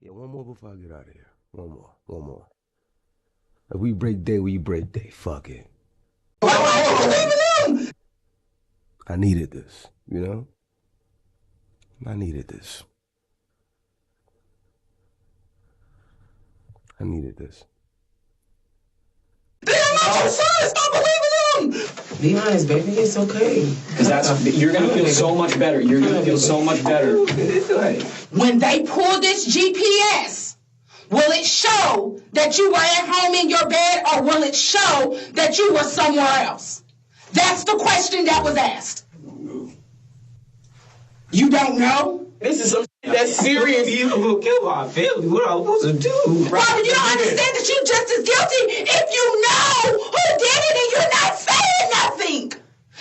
Yeah, one more before I get out of here. One more. One more. If we break day, we break day. Fuck it. I needed this, you know? I needed this. I needed this. Stop believing him! Be honest, baby. It's okay. You're gonna feel so much better. You're gonna feel so much better. When they pull this GPS, will it show that you were at home in your bed, or will it show that you were somewhere else? That's the question that was asked. You don't know? This is some shit that's serious. You will kill my family. What am I supposed to do? Robert, you don't understand that you're just as guilty if you know who did it and you're not saying nothing.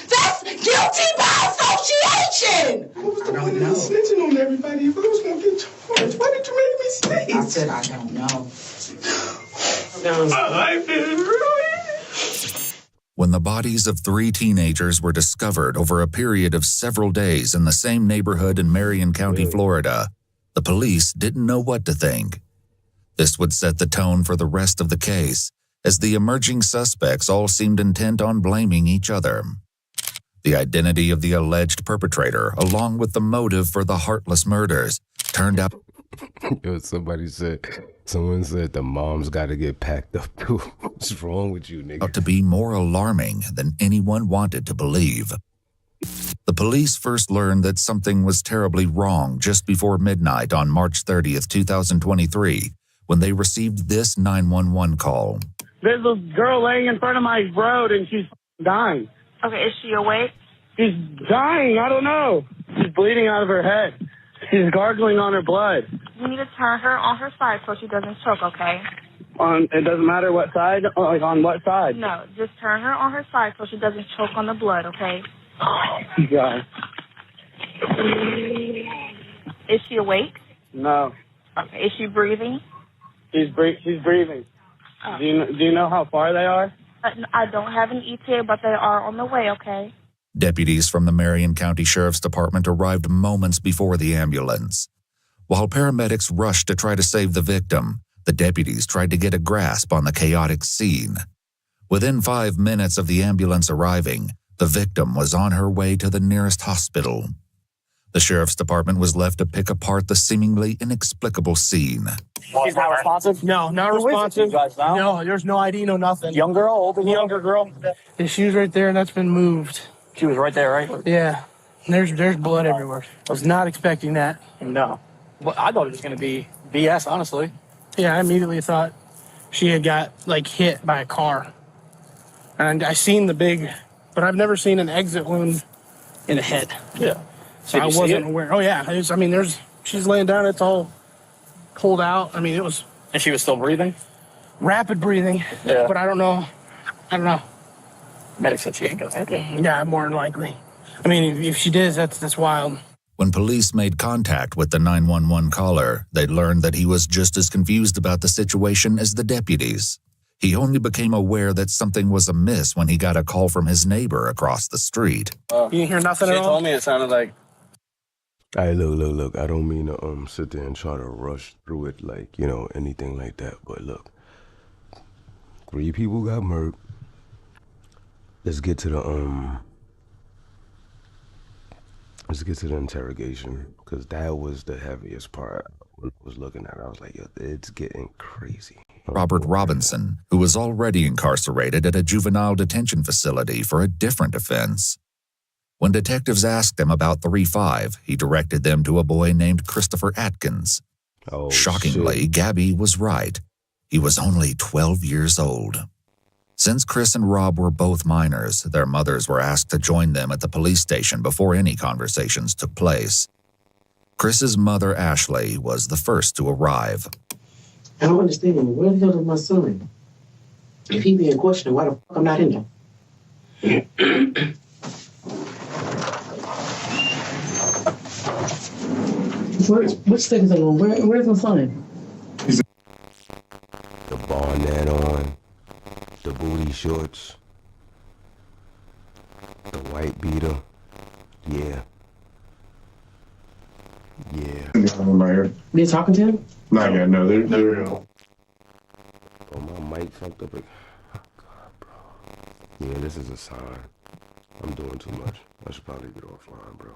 That's guilty by association. I don't know. Snitching on everybody. If I was going to get charged, why did you make me stay? I said I don't know. My life is ruined. When the bodies of 3 teenagers were discovered over a period of several days in the same neighborhood in Marion County, Florida, the police didn't know what to think. This would set the tone for the rest of the case, as the emerging suspects all seemed intent on blaming each other. The identity of the alleged perpetrator, along with the motive for the heartless murders, turned out... Someone said the mom's got to get packed up too. What's wrong with you, nigga? to be more alarming than anyone wanted to believe. The police first learned that something was terribly wrong just before midnight on March 30th, 2023, when they received this 911 call. There's a girl laying in front of my road and she's dying. Okay, is she awake? She's dying. I don't know. She's bleeding out of her head. She's gargling on her blood. You need to turn her on her side so she doesn't choke, okay? It doesn't matter what side? Like on what side? No, just turn her on her side so she doesn't choke on the blood, okay? Oh, God. Is she awake? No. Okay, is she breathing? She's breathing. Oh. Do you know how far they are? I don't have an ETA, but they are on the way, okay? Deputies from the Marion County Sheriff's Department arrived moments before the ambulance. While paramedics rushed to try to save the victim, the deputies tried to get a grasp on the chaotic scene. Within 5 minutes of the ambulance arriving, the victim was on her way to the nearest hospital. The Sheriff's Department was left to pick apart the seemingly inexplicable scene. She's not responsive? No, not responsive. No, there's no ID, no nothing. Young girl, older girl? Younger girl. The shoe's right there, and that's been moved. She was right there, right? Yeah. There's blood everywhere. I was not expecting that. No. Well, I thought it was going to be BS, honestly. Yeah, I immediately thought she had got, hit by a car. And I seen the big, but I've never seen an exit wound in the head. Yeah. So I wasn't aware. Oh, yeah. She's laying down. It's all pulled out. it was... And she was still breathing? Rapid breathing. Yeah. But I don't know. Medic said she ain't gonna hit. Yeah, more than likely. If she did, that's wild. When police made contact with the 911 caller, they learned that he was just as confused about the situation as the deputies. He only became aware that something was amiss when he got a call from his neighbor across the street. You didn't hear nothing at all? She told me it sounded like... Hey, look. I don't mean to sit there and try to rush through it anything like that. But look, 3 people got murdered. Let's get to the interrogation, because that was the heaviest part. When I was looking at it, I was like, yo, it's getting crazy. Robert Robinson, who was already incarcerated at a juvenile detention facility for a different offense. When detectives asked him about 3-5, he directed them to a boy named Christopher Atkins. Oh, shockingly, shit. Gabby was right. He was only 12 years old. Since Chris and Rob were both minors, their mothers were asked to join them at the police station before any conversations took place. Chris's mother, Ashley, was the first to arrive. I don't understand. Where the hell is my son? If he being questioned, why the fuck I'm not in there? Which stick is it on? Where's my son? The barnet on, the booty shorts, the white beater. Yeah. Yeah. Right. You talking to him? Not yet. No, they're Oh, my mic fucked up. Oh, God, bro. Yeah, this is a sign. I'm doing too much. I should probably get offline, bro.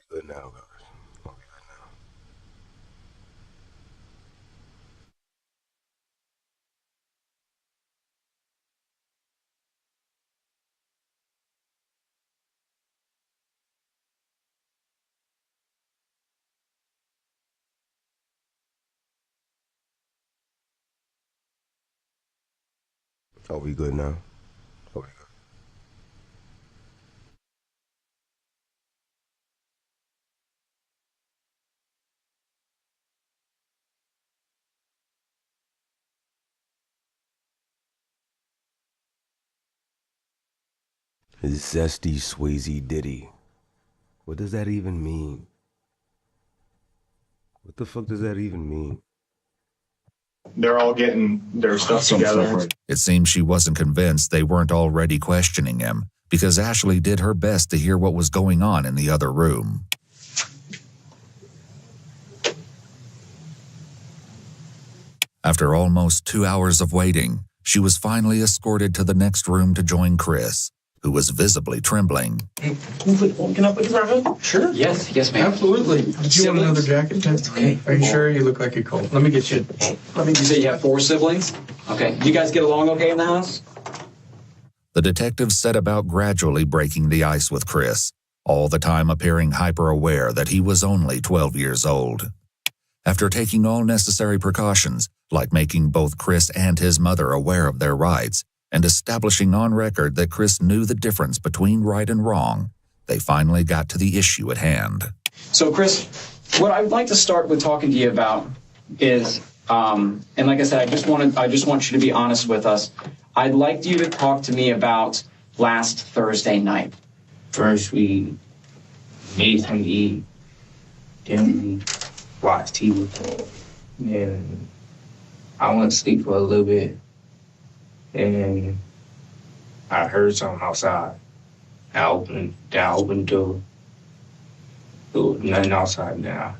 Good now, guys. I'll be good now. Are we good now? Are we good? Zesty Swayze Diddy. What does that even mean? What the fuck does that even mean? they're all getting their stuff together. It seems she wasn't convinced they weren't already questioning him because Ashley did her best to hear what was going on in the other room. After almost 2 hours of waiting, she was finally escorted to the next room to join Chris, who was visibly trembling. Can I put this around? Sure. Yes, ma'am. Absolutely. Did you want another jacket? That's okay. Are you sure? You look like you're cold. Let me get you. You say you have 4 siblings? Okay. You guys get along okay in the house? The detective set about gradually breaking the ice with Chris, all the time appearing hyper-aware that he was only 12 years old. After taking all necessary precautions, like making both Chris and his mother aware of their rights, and establishing on record that Chris knew the difference between right and wrong, they finally got to the issue at hand. So, Chris, what I'd like to start with talking to you about is, and like I said, I just want you to be honest with us. I'd like you to talk to me about last Thursday night. First, we made something to eat. Then we watched TV. Then I went to sleep for a little bit. And I heard something outside. I opened the door. There was nothing outside now.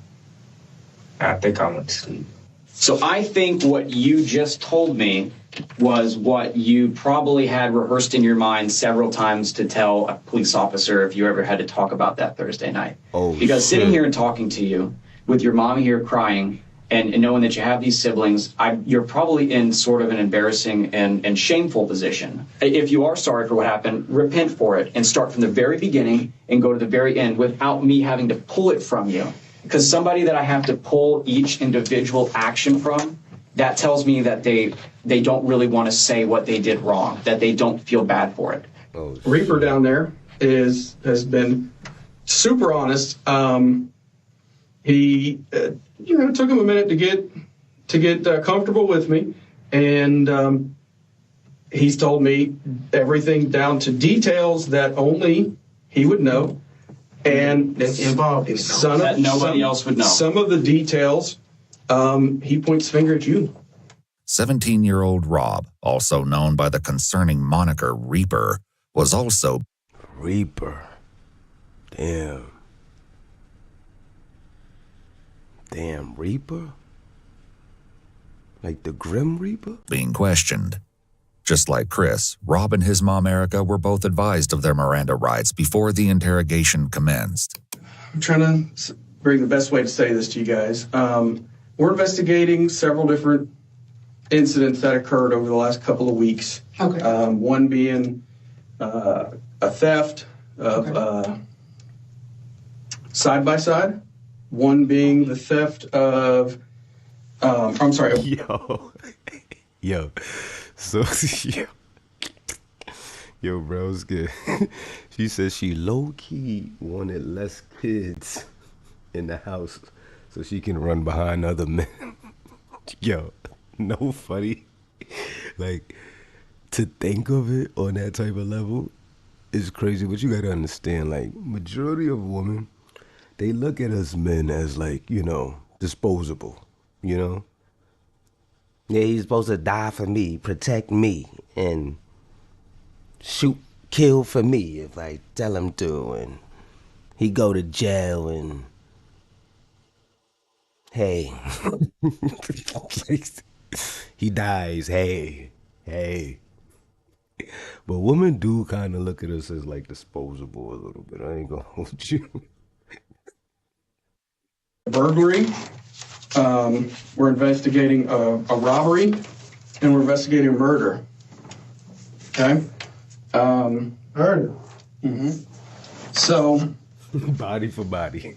I think I went to sleep. So I think what you just told me was what you probably had rehearsed in your mind several times to tell a police officer if you ever had to talk about that Thursday night. Oh, because shit. sitting here and talking to you with your mom here crying and knowing that you have these siblings, you're probably in sort of an embarrassing and shameful position. If you are sorry for what happened, repent for it and start from the very beginning and go to the very end without me having to pull it from you. Because somebody that I have to pull each individual action from, that tells me that they don't really want to say what they did wrong, that they don't feel bad for it. Oh, Reaper down there has been super honest. He took him a minute to get comfortable with me, and he's told me everything down to details that only he would know, and That's involved. That nobody else would know. Some of the details, he points finger at you. 17-year-old Rob, also known by the concerning moniker Reaper, was also Reaper. Damn. Damn, Reaper? Like the Grim Reaper? being questioned. Just like Chris, Rob and his mom Erica were both advised of their Miranda rights before the interrogation commenced. I'm trying to bring the best way to say this to you guys. We're investigating several different incidents that occurred over the last couple of weeks. Okay. One being a theft of side-by-side. One being the theft of, I'm sorry. Yo. So, yo, bro's good. She said she low-key wanted less kids. in the house so she can run behind other men. Yo, no funny. Like, to think of it on that type of level is crazy, but you gotta understand, like, majority of women, they look at us men as, like, you know, disposable, you know? Yeah, he's supposed to die for me, protect me, and shoot, kill for me if I tell him to, and he go to jail, and hey, he dies, hey. But women do kind of look at us as like disposable a little bit. I ain't gonna hold you. Burglary. We're investigating a robbery, and we're investigating a murder. Okay. Murder. Mm-hmm. So. Body for body.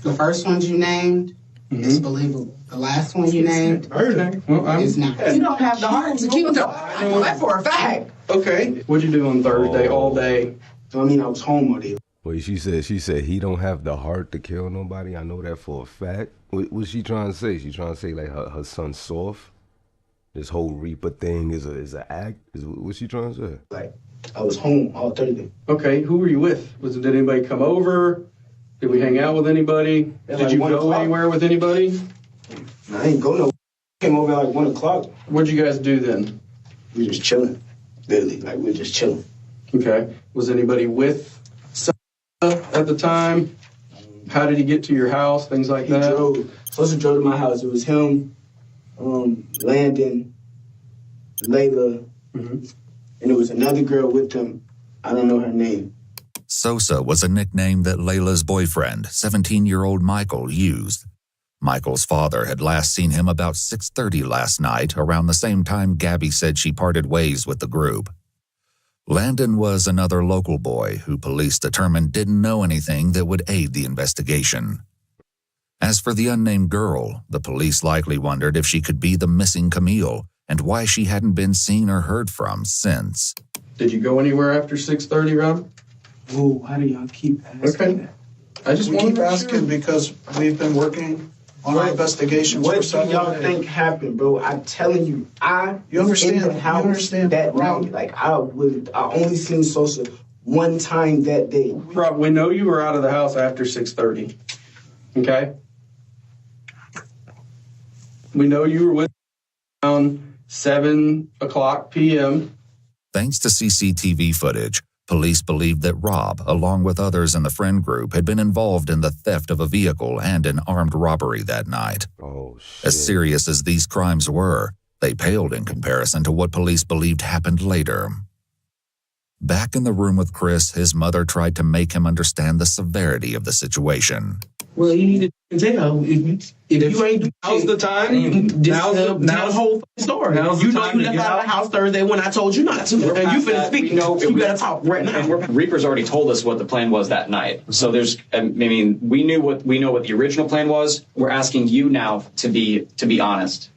The first ones you named is believable. The last one you named is not. You don't have the heart to kill them. I know that for a fact. Okay. What'd you do on Thursday all day? I mean, I was home all day. Wait, she said he don't have the heart to kill nobody. I know that for a fact. What's she trying to say? She trying to say like her son's soft? This whole Reaper thing is an act? What's she trying to say? Like, I was home all Thursday. Okay, who were you with? Did anybody come over? Did we hang out with anybody? Did you go anywhere with anybody? I ain't go nowhere. Came over at like 1 o'clock. What'd you guys do then? We just chilling. Literally, like we were just chilling. Okay. Was anybody with at the time? How did he get to your house? Things like that? Supposed to drove to my house. It was him, Landon, Layla, and there was another girl with him. I don't know her name. Sosa was a nickname that Layla's boyfriend, 17-year-old Michael, used. Michael's father had last seen him about 6:30 last night, around the same time Gabby said she parted ways with the group. Landon was another local boy who police determined didn't know anything that would aid the investigation. As for the unnamed girl, the police likely wondered if she could be the missing Camille and why she hadn't been seen or heard from since. Did you go anywhere after 6:30, Rob? Whoa, why do y'all keep asking that? I just We want keep to asking because we've been working on our investigations for What do several y'all days. think happened, bro? I'm telling you, You understand? in the house You understand, that Rob? night. Like I only seen Sosa one time that day. Rob, we know you were out of the house after 6:30. Okay? We know you were with around 7 o'clock p.m. Thanks to CCTV footage, police believed that Rob, along with others in the friend group, had been involved in the theft of a vehicle and an armed robbery that night. Oh, shit. As serious as these crimes were, they paled in comparison to what police believed happened later. Back in the room with Chris, his mother tried to make him understand the severity of the situation. Well, you need to tell. If you ain't Now's the time. tell the whole story. Now's the You know time you to left get out of the house Thursday when I told you not to. And you finna speak. You gotta talk right now. And Reaper's already told us what the plan was that night. So there's, I mean, we know what the original plan was. We're asking you now to be honest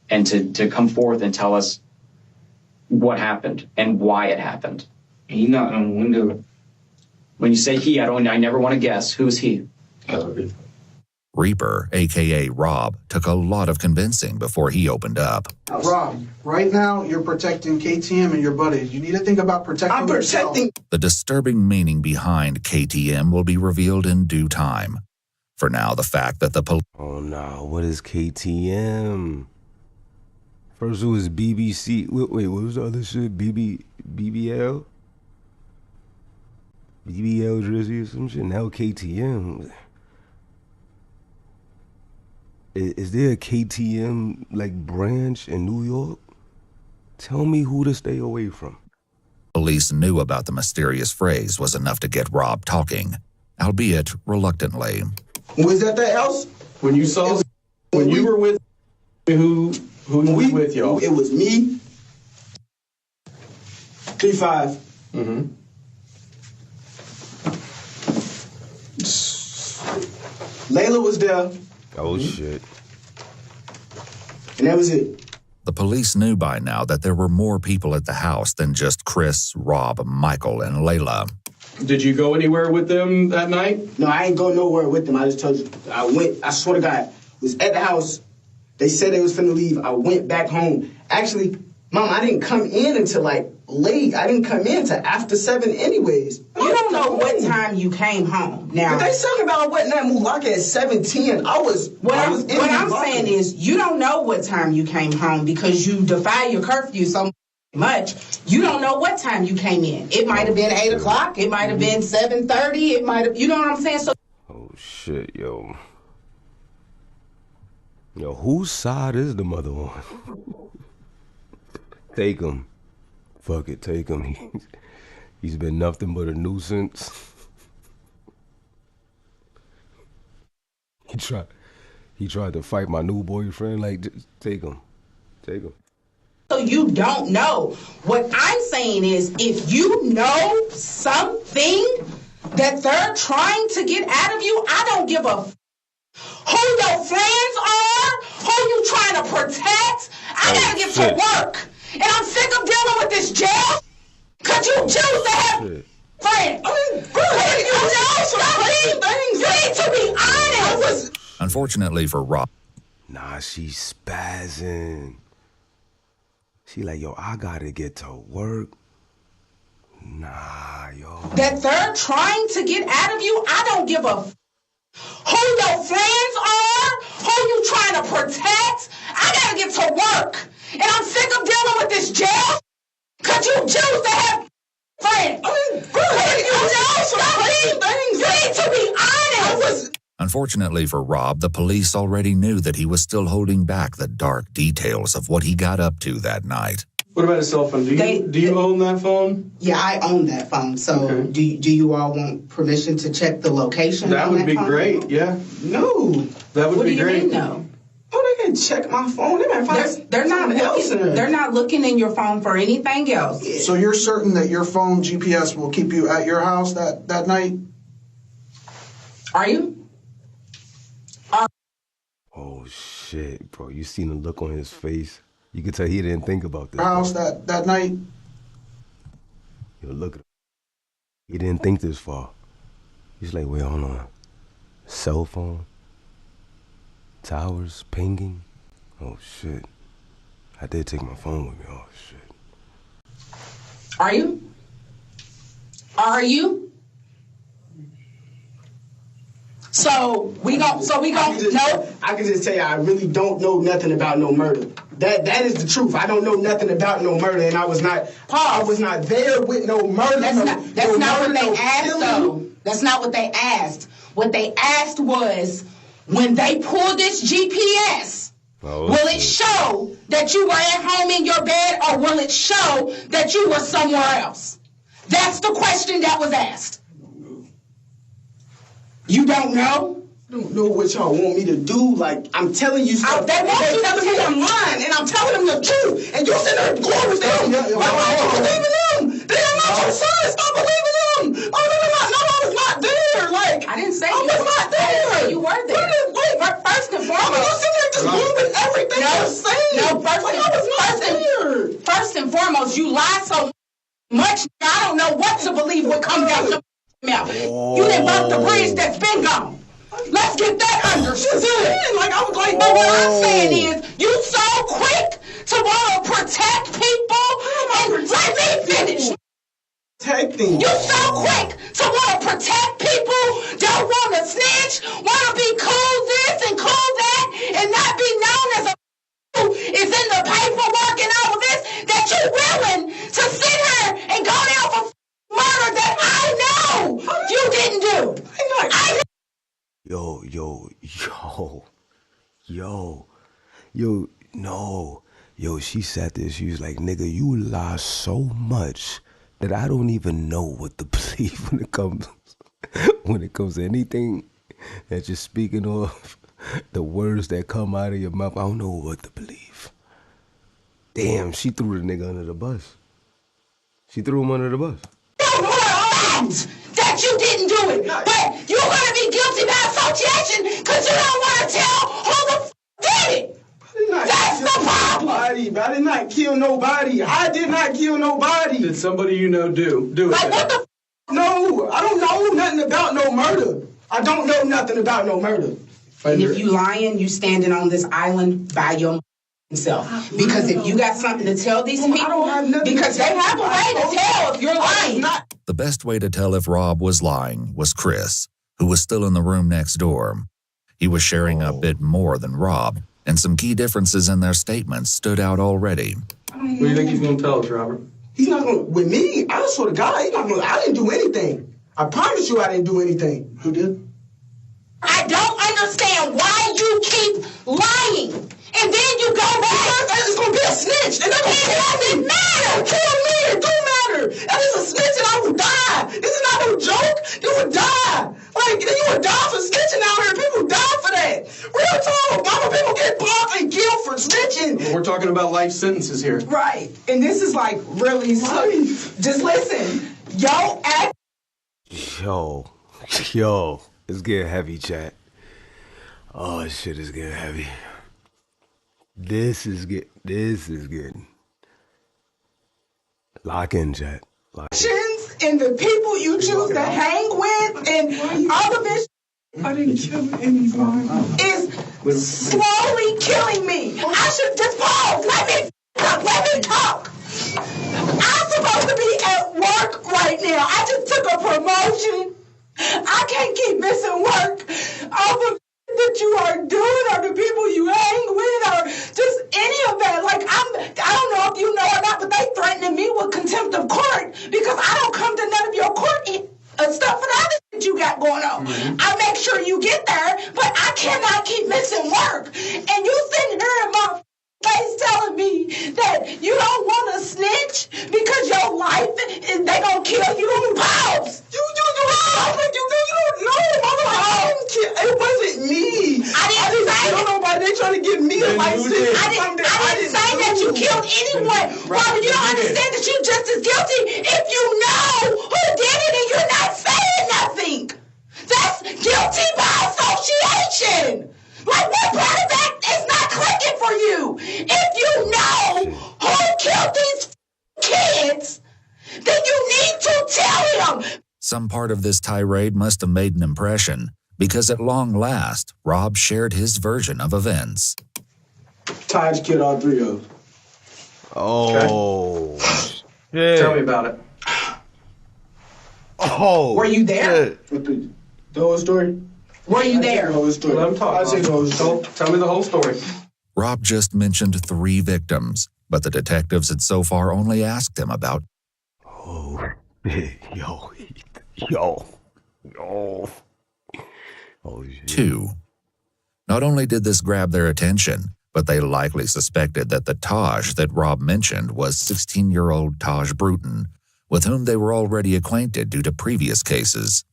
and to come forth and tell us what happened and why it happened. He knocked on the window. When you say he, I never want to guess. Who's he? Reaper, a.k.a. Rob, took a lot of convincing before he opened up. Rob, right now you're protecting KTM and your buddies. You need to think about protecting yourself. The disturbing meaning behind KTM will be revealed in due time. For now, the fact that the police... Oh, no. What is KTM? First it was BBC. Wait, what was the other shit? BBL? BBL Drizzy or some shit? Now KTM. Is there a KTM, like, branch in New York? Tell me who to stay away from. Police knew about the mysterious phrase was enough to get Rob talking, albeit reluctantly. Was that the house? When you were with who was with y'all? It was me. 3-5. Mm-hmm. Layla was there, Oh, shit. and that was it. The police knew by now that there were more people at the house than just Chris, Rob, Michael, and Layla. Did you go anywhere with them that night? No, I ain't go nowhere with them. I just told you. I swear to God, was at the house. They said they was finna leave. I went back home. Actually, Mom, I didn't come in until like late. I didn't come in until after 7 anyways. You don't know what time you came home. Now, but they talking about I wasn't at Mulaka at 7:10. What I'm saying is, you don't know what time you came home because you defy your curfew so much. You don't know what time you came in. It might have been 8 o'clock. It might have been 7:30. It might have, you know what I'm saying? So. Oh shit, yo. Yo, whose side is the mother on? Take him. Fuck it, take him. He's been nothing but a nuisance. He tried to fight my new boyfriend. Like, just take him. Take him. So you don't know. What I'm saying is, if you know something that they're trying to get out of you, I don't give a who your friends are, who you trying to protect. I gotta get to work. And I'm sick of dealing with this jail. Could you choose to have friends? You need to be honest. Unfortunately for Rob. Nah, she's spazzing. She like, yo, I gotta get to work. Nah, yo. That they're trying to get out of you, I don't give a who your friends are, who you trying to protect. I gotta get to work. And I'm sick of dealing with this jail. Could you choose to have friends? You need to be honest. Unfortunately for Rob, the police already knew that he was still holding back the dark details of what he got up to that night. What about his cell phone? Do you own that phone? Yeah, I own that phone. So okay. Do you all want permission to check the location? That would be phone? Great, yeah. No. That would be great. What do you mean, no? Oh, they can check my phone. They might find they're not looking. They're not looking in your phone for anything else. Yeah. So you're certain that your phone GPS will keep you at your house that night? Are you? Oh shit, bro! You seen the look on his face. You could tell he didn't think about this. House that night. Yo, look at him. He didn't think this far. He's like, wait, hold on. Cell phone. Towers pinging. Oh shit! I did take my phone with me. Oh shit. Are you? Are you? So we gon' know. I can just tell you, I really don't know nothing about no murder. That is the truth. I don't know nothing about no murder, and I was not there with no murder. That's not what they asked, though. That's not what they asked. What they asked was, when they pull this GPS, will it show that you were at home in your bed, or will it show that you were somewhere else? That's the question that was asked. You don't know? I don't know what y'all want me to do. Like, I'm telling you stuff. They telling me I'm lying, and I'm telling them the truth. And you're sitting there going with them. Like, I don't believe in them. They are not your sons. Stop believing them. Oh, no, I was not there. Like, I didn't say I was not there. You were there. First and foremost. I'm sitting there just moving everything you're saying. No, first and foremost, you lie so much, I don't know what to believe what comes out your mouth. You didn't burn the bridge that's been gone. Let's get that understood. Like, I was like, but what I'm saying is, you so quick to want to protect people, and let me finish. Protecting. You so quick to want to protect people, don't want to snitch, want to be cool this and cool that, and not be known as a who is in the paperwork and all of this, that you're willing to sit here and go down for murder that I know you didn't do. Yo, she said this. She was like, nigga, you lie so much that I don't even know what to believe when it comes to anything that you're speaking of, the words that come out of your mouth. I don't know what to believe. Damn, she threw the nigga under the bus. She threw him under the bus. That you didn't do it, but you're gonna be guilty by association because you don't want to tell who the did it. That's the problem. I did not kill nobody. I did not kill nobody. Did somebody you know do it? Like, what the No, I don't know nothing about no murder. I don't know nothing about no murder. And if you lying, you standing on this island by yourself. Because if you got something to tell these people, because they have a way to tell if you're lying. The best way to tell if Rob was lying was Chris, who was still in the room next door. He was sharing a bit more than Rob, and some key differences in their statements stood out already. What do you think he's going to tell us, Robert? He's not going to, with me, I swear to God, he's not going to, I didn't do anything. I promise you I didn't do anything. Who did? I don't understand why you keep lying. And then you go back. It's going to be a snitch. It doesn't matter. Kill me. It don't matter. If it's a snitch, and I will die. This is not no joke. You would die. Like, you would die for snitching out here. People die for that. Real talk. Mama, people get popped and killed for snitching. We're talking about life sentences here. Right. And this is like really just listen. Yo, act. Yo, it's getting heavy, chat. Oh, shit is getting heavy. This is getting. Lock in, chat. Lock in. And the people you choose to hang with and other bitches. I didn't kill anybody. Is slowly killing me. I should just pause. Let me talk. I'm supposed to be at work right now. I just took a promotion. I can't keep missing work over that you are doing or the people you hang with or just any of that. Like, I don't know if you know or not, but they threatening me with contempt of court because I don't come to none of your court stuff for the other shit you got going on. I make sure you get there, but I cannot keep missing work. And you sitting here in my face telling me that you don't want to snitch because your life is they gonna kill you. Pops! You don't know. It wasn't me. I didn't say kill nobody. They trying to give me a license. I didn't say that you killed anyone. Robert, you don't understand that you're just as guilty if you know who did it and you're not saying nothing. That's guilty by association. Like, what part of that is not clicking for you? If you know who killed these kids, then you need to tell him. Some part of this tirade must have made an impression, because at long last, Rob shared his version of events. Taj killed all three of them. Oh, shit. Tell me about it. Oh, were you there? The whole story? Were you there? The whole story. Let him talk. Tell me the whole story. Rob just mentioned 3 victims, but the detectives had so far only asked him about shit. 2. Not only did this grab their attention, but they likely suspected that the Taj that Rob mentioned was 16-year-old Taj Bruton, with whom they were already acquainted due to previous cases.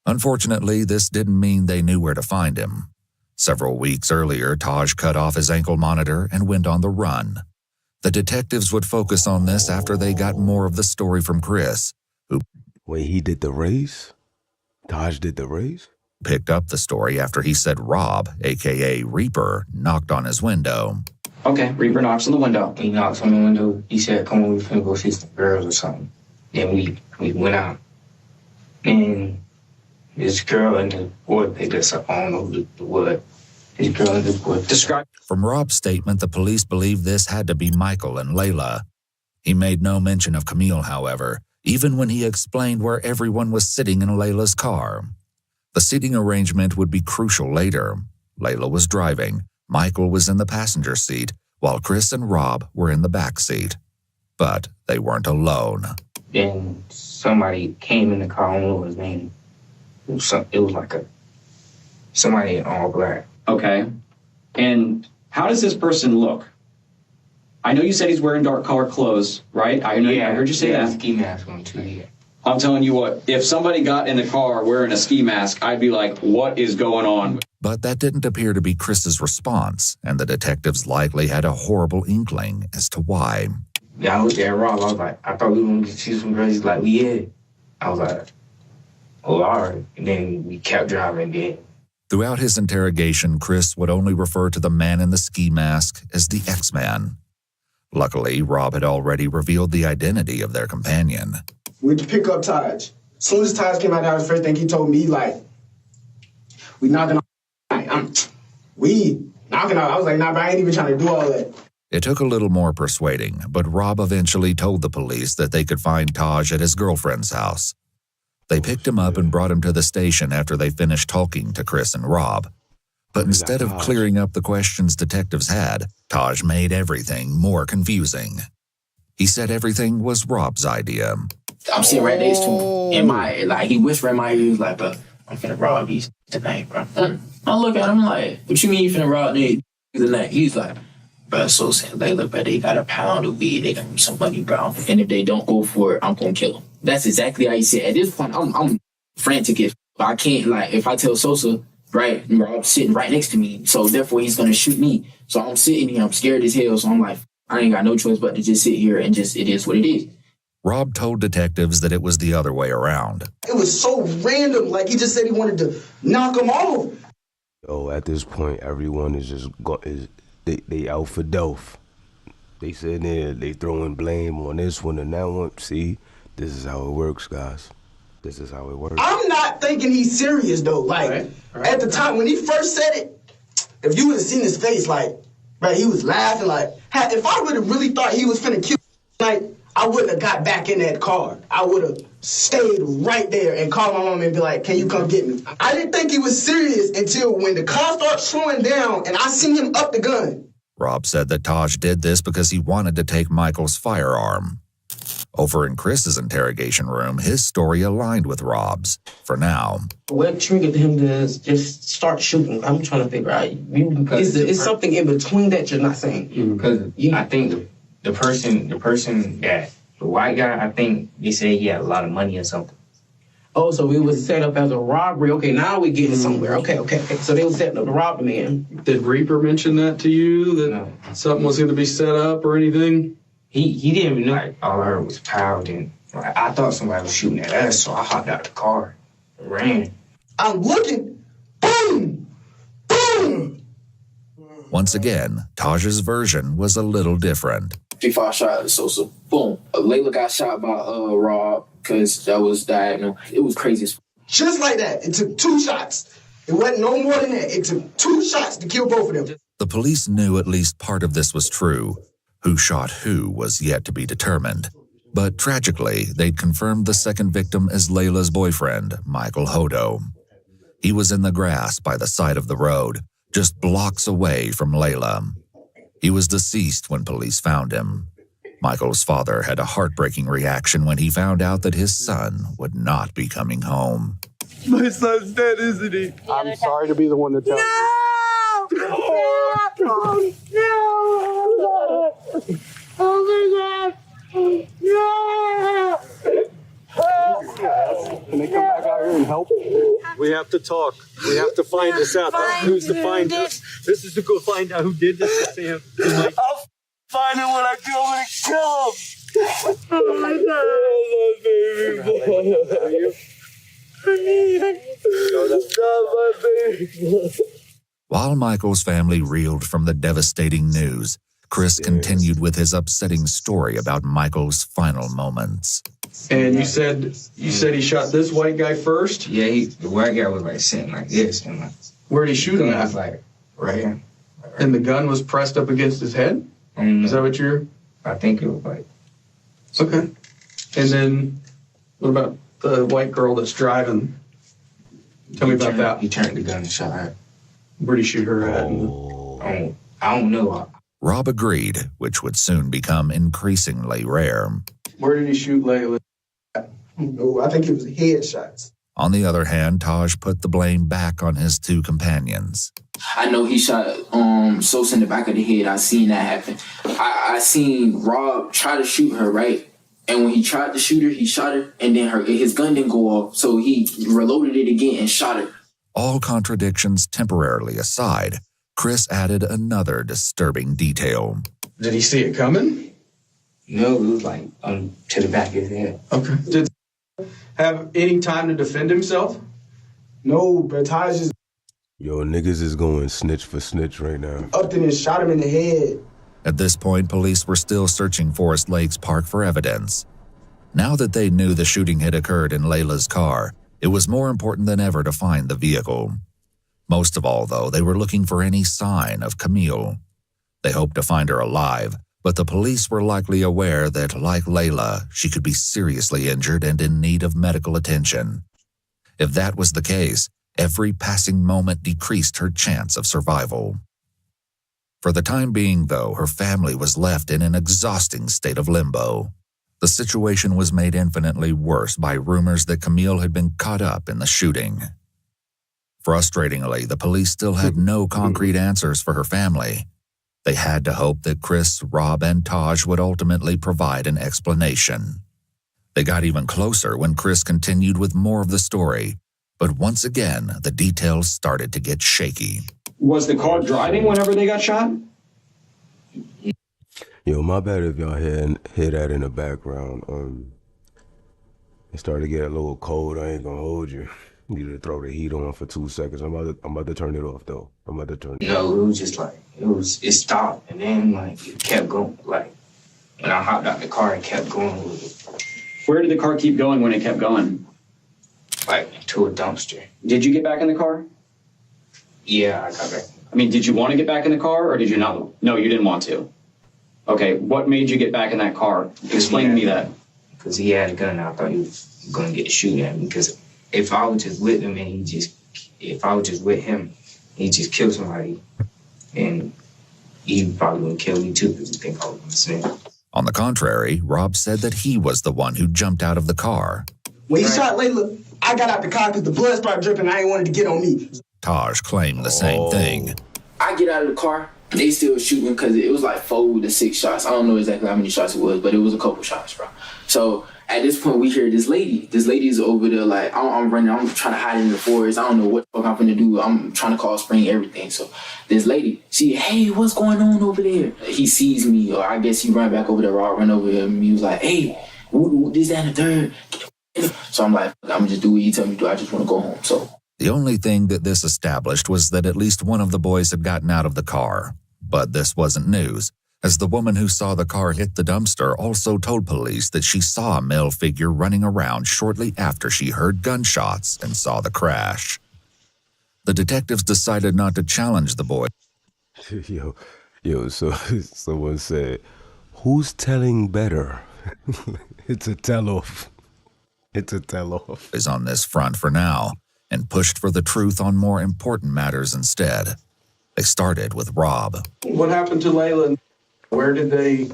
Unfortunately, this didn't mean they knew where to find him. Several weeks earlier, Taj cut off his ankle monitor and went on the run. The detectives would focus on this after they got more of the story from Chris, who... Wait, he did the race? Taj did the race? Picked up the story after he said Rob, a.k.a. Reaper, knocked on his window. Okay, Reaper knocks on the window. He knocks on the window. He said, come on, we finna go see some girls or something. Then we went out. And this girl and the boy picked us up. I don't know the word. This girl and the boy. Describe. From Rob's statement, the police believed this had to be Michael and Layla. He made no mention of Camille, however, even when he explained where everyone was sitting in Layla's car. The seating arrangement would be crucial later. Layla was driving, Michael was in the passenger seat, while Chris and Rob were in the back seat. But they weren't alone. Then somebody came in the car, I don't know what his name. It was like somebody in all black. Okay. And how does this person look? I know you said he's wearing dark colored clothes, right? I heard you say that. Ski mask on too, yeah. I'm telling you what, if somebody got in the car wearing a ski mask, I'd be like, what is going on? But that didn't appear to be Chris's response, and the detectives likely had a horrible inkling as to why. Yeah, I looked at Rob, I was like, I thought we were going to see some girls. He's like, yeah. I was like, oh, all right. And then we kept driving again. Throughout his interrogation, Chris would only refer to the man in the ski mask as the X-Man. Luckily, Rob had already revealed the identity of their companion. Went to pick up Taj. soon as Taj came out, that was the first thing he told me, like, we knocking on, we knocking out. I was like, nah, bro, I ain't even trying to do all that. It took a little more persuading, but Rob eventually told the police that they could find Taj at his girlfriend's house. They picked him up and brought him to the station after they finished talking to Chris and Rob. But instead of clearing up the questions detectives had, Taj made everything more confusing. He said everything was Rob's idea. I'm sitting right next to him in my ear, like he whispered in my ear, he was like, bro, I'm finna rob these tonight, bro. I look at him like, what you mean you finna rob these tonight? He's like, bro, so saying, Layla, bro, they got a pound of weed, they got me some money, bro. And if they don't go for it, I'm gonna kill them. That's exactly how he said. At this point, I'm frantic. If I can't, like, if I tell Sosa, right, Rob's sitting right next to me, so therefore he's gonna shoot me. So I'm sitting here, I'm scared as hell, so I'm like, I ain't got no choice but to just sit here and just, it is what it is. Rob told detectives that it was the other way around. It was so random. Like, he just said he wanted to knock him off. Oh, at this point, everyone is just they out for Delph. They sitting there, they throwing blame on this one and that one. See, this is how it works, guys. This is how it works. I'm not thinking he's serious, though. Like, at the time, when he first said it, if you would have seen his face, like, right, he was laughing, like, if I would have really thought he was finna kill like, I wouldn't have got back in that car. I would have stayed right there and called my mom and be like, can you come get me? I didn't think he was serious until when the car started slowing down and I seen him up the gun. Rob said that Taj did this because he wanted to take Michael's firearm. Over in Chris's interrogation room, his story aligned with Rob's, for now. What triggered him to just start shooting? I'm trying to figure out. It's something in between that you're not saying. Because I think the person that, the white guy, I think they said he had a lot of money or something. Oh, so it was set up as a robbery. Okay, now we're getting somewhere. Okay. So they were setting up to rob the man. Did Reaper mention that to you, that something was going to be set up or anything? He didn't even know. Like, all I heard was pow, and like, I thought somebody was shooting at us, so I hopped out the car and ran. I'm looking. Boom! Boom! Once again, Taj's version was a little different. 3-5 shot at Sosa. Boom. Layla got shot by Rob because that was diagonal. It was crazy as Just like that. It took 2 shots. It wasn't no more than that. It took 2 shots to kill both of them. The police knew at least part of this was true. Who shot who was yet to be determined. But tragically, they'd confirmed the second victim as Layla's boyfriend, Michael Hodo. He was in the grass by the side of the road, just blocks away from Layla. He was deceased when police found him. Michael's father had a heartbreaking reaction when he found out that his son would not be coming home. My son's dead, isn't he? I'm sorry to be the one to tell you. No! Oh my God! No! Can they come back out here and help? We have to talk. We have to find this out. Who's to find this? This is to go find out who did this to Sam. I'll find him when I go and kill him. Oh my God! Oh, baby boy. That's not my baby boy. While Michael's family reeled from the devastating news, Chris continued with his upsetting story about Michael's final moments. And you said he shot this white guy first? Yeah, the white guy was like sitting like this. And like, where'd he shoot him at? Was like right here. And the gun was pressed up against his head? Is that what you're? I think it was like. Okay. And then what about the white girl that's driving? Tell me about that. He turned the gun and shot her. Where'd he shoot her at? I don't know. Rob agreed, which would soon become increasingly rare. Where did he shoot Layla? No, I think it was headshots. On the other hand, Taj put the blame back on his 2 companions. I know he shot Sosa in the back of the head. I seen that happen. I seen Rob try to shoot her, right? And when he tried to shoot her, he shot her, and then his gun didn't go off, so he reloaded it again and shot her. All contradictions temporarily aside, Chris added another disturbing detail. Did he see it coming? No, it was like to the back of his head. Okay. Did he have any time to defend himself? No, but Taj just... Yo, niggas is going snitch for snitch right now. Up there and shot him in the head. At this point, police were still searching Forest Lakes Park for evidence. Now that they knew the shooting had occurred in Layla's car, it was more important than ever to find the vehicle. Most of all, though, they were looking for any sign of Camille. They hoped to find her alive, but the police were likely aware that, like Layla, she could be seriously injured and in need of medical attention. If that was the case, every passing moment decreased her chance of survival. For the time being, though, her family was left in an exhausting state of limbo. The situation was made infinitely worse by rumors that Camille had been caught up in the shooting. Frustratingly, the police still had no concrete answers for her family. They had to hope that Chris, Rob, and Taj would ultimately provide an explanation. They got even closer when Chris continued with more of the story, but once again, the details started to get shaky. Was the car driving whenever they got shot? Yo, my bad if y'all hear that in the background. It started to get a little cold. I ain't gonna hold you. Need to throw the heat on for 2 seconds. I'm about to turn it off though. I'm about to turn it off. No, it was just like, it stopped, and then like it kept going. Like, when I hopped out the car, it kept going with it. Where did the car keep going when it kept going? Like, to a dumpster. Did you get back in the car? Yeah, I got back. I mean, did you want to get back in the car, or did you not? No, you didn't want to. Okay, what made you get back in that car? Explain to me that. Because he had a gun, I thought he was going to get shoot at me. Because if I was just with him and he just killed somebody, and he probably would kill me too because he think I was going to snitch. On the contrary, Rob said that he was the one who jumped out of the car. When he shot Layla, I got out the car because the blood started dripping and I ain't wanted to get on me. Taj claimed the same thing. I get out of the car, they still shooting because it was like 4 to 6 shots. I don't know exactly how many shots it was, but it was a couple shots, bro. So at this point, we hear this lady. This lady is over there like, I'm running, I'm trying to hide in the forest. I don't know what the fuck I'm finna do. I'm trying to call spring everything. So this lady, hey, what's going on over there? He sees me, or I guess he run back over there, or I run over here, and he was like, hey, this, that, and the third. So I'm like, I'm gonna just do what you tell me to do. I just want to go home. So the only thing that this established was that at least one of the boys had gotten out of the car. But this wasn't news, as the woman who saw the car hit the dumpster also told police that she saw a male figure running around shortly after she heard gunshots and saw the crash. The detectives decided not to challenge the boy. So someone said, who's telling better? It's a tell-off. It's a tell-off. Is on this front for now, and pushed for the truth on more important matters instead. They started with Rob. What happened to Layla? Where did they...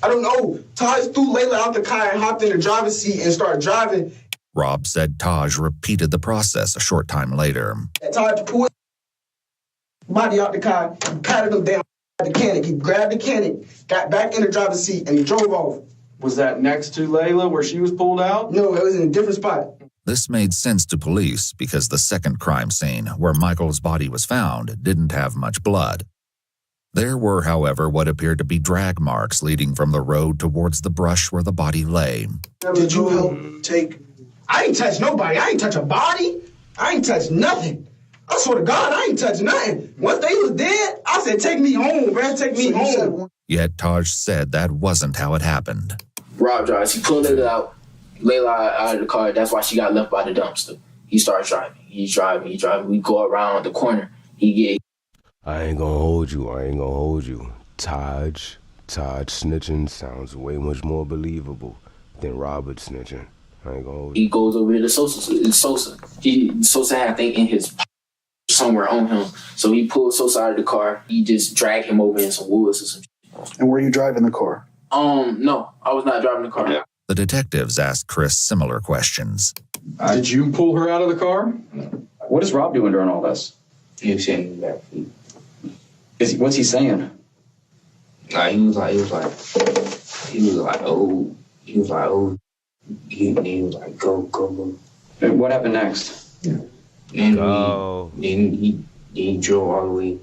I don't know. Taj threw Layla out the car and hopped in the driver's seat and started driving. Rob said Taj repeated the process a short time later. Taj pulled body out the car, patted him down the mechanic. He grabbed the mechanic, got back in the driver's seat, and he drove off. Was that next to Layla where she was pulled out? No, it was in a different spot. This made sense to police because the second crime scene, where Michael's body was found, didn't have much blood. There were, however, what appeared to be drag marks leading from the road towards the brush where the body lay. Did you help take... I ain't touch nobody. I ain't touch a body. I ain't touch nothing. I swear to God, I ain't touch nothing. Once they was dead, I said, take me home, man. Take me home. Yet Taj said that wasn't how it happened. Rob drives. He pulled Layla out out of the car. That's why she got left by the dumpster. He starts driving. He's driving. We go around the corner. I ain't gonna hold you. Taj snitching sounds way much more believable than Robert snitching. I ain't gonna hold you. He goes over here to Sosa. Sosa had, I think, in his somewhere on him. So he pulled Sosa out of the car. He just dragged him over in some woods or some shit. And were you driving the car? No, I was not driving the car. Yeah. The detectives asked Chris similar questions. Did you pull her out of the car? What is Rob doing during all this? He was sitting in the back seat. What's he saying? Like, he was like, oh. He was like, go. And what happened next? Yeah. And he drove all the way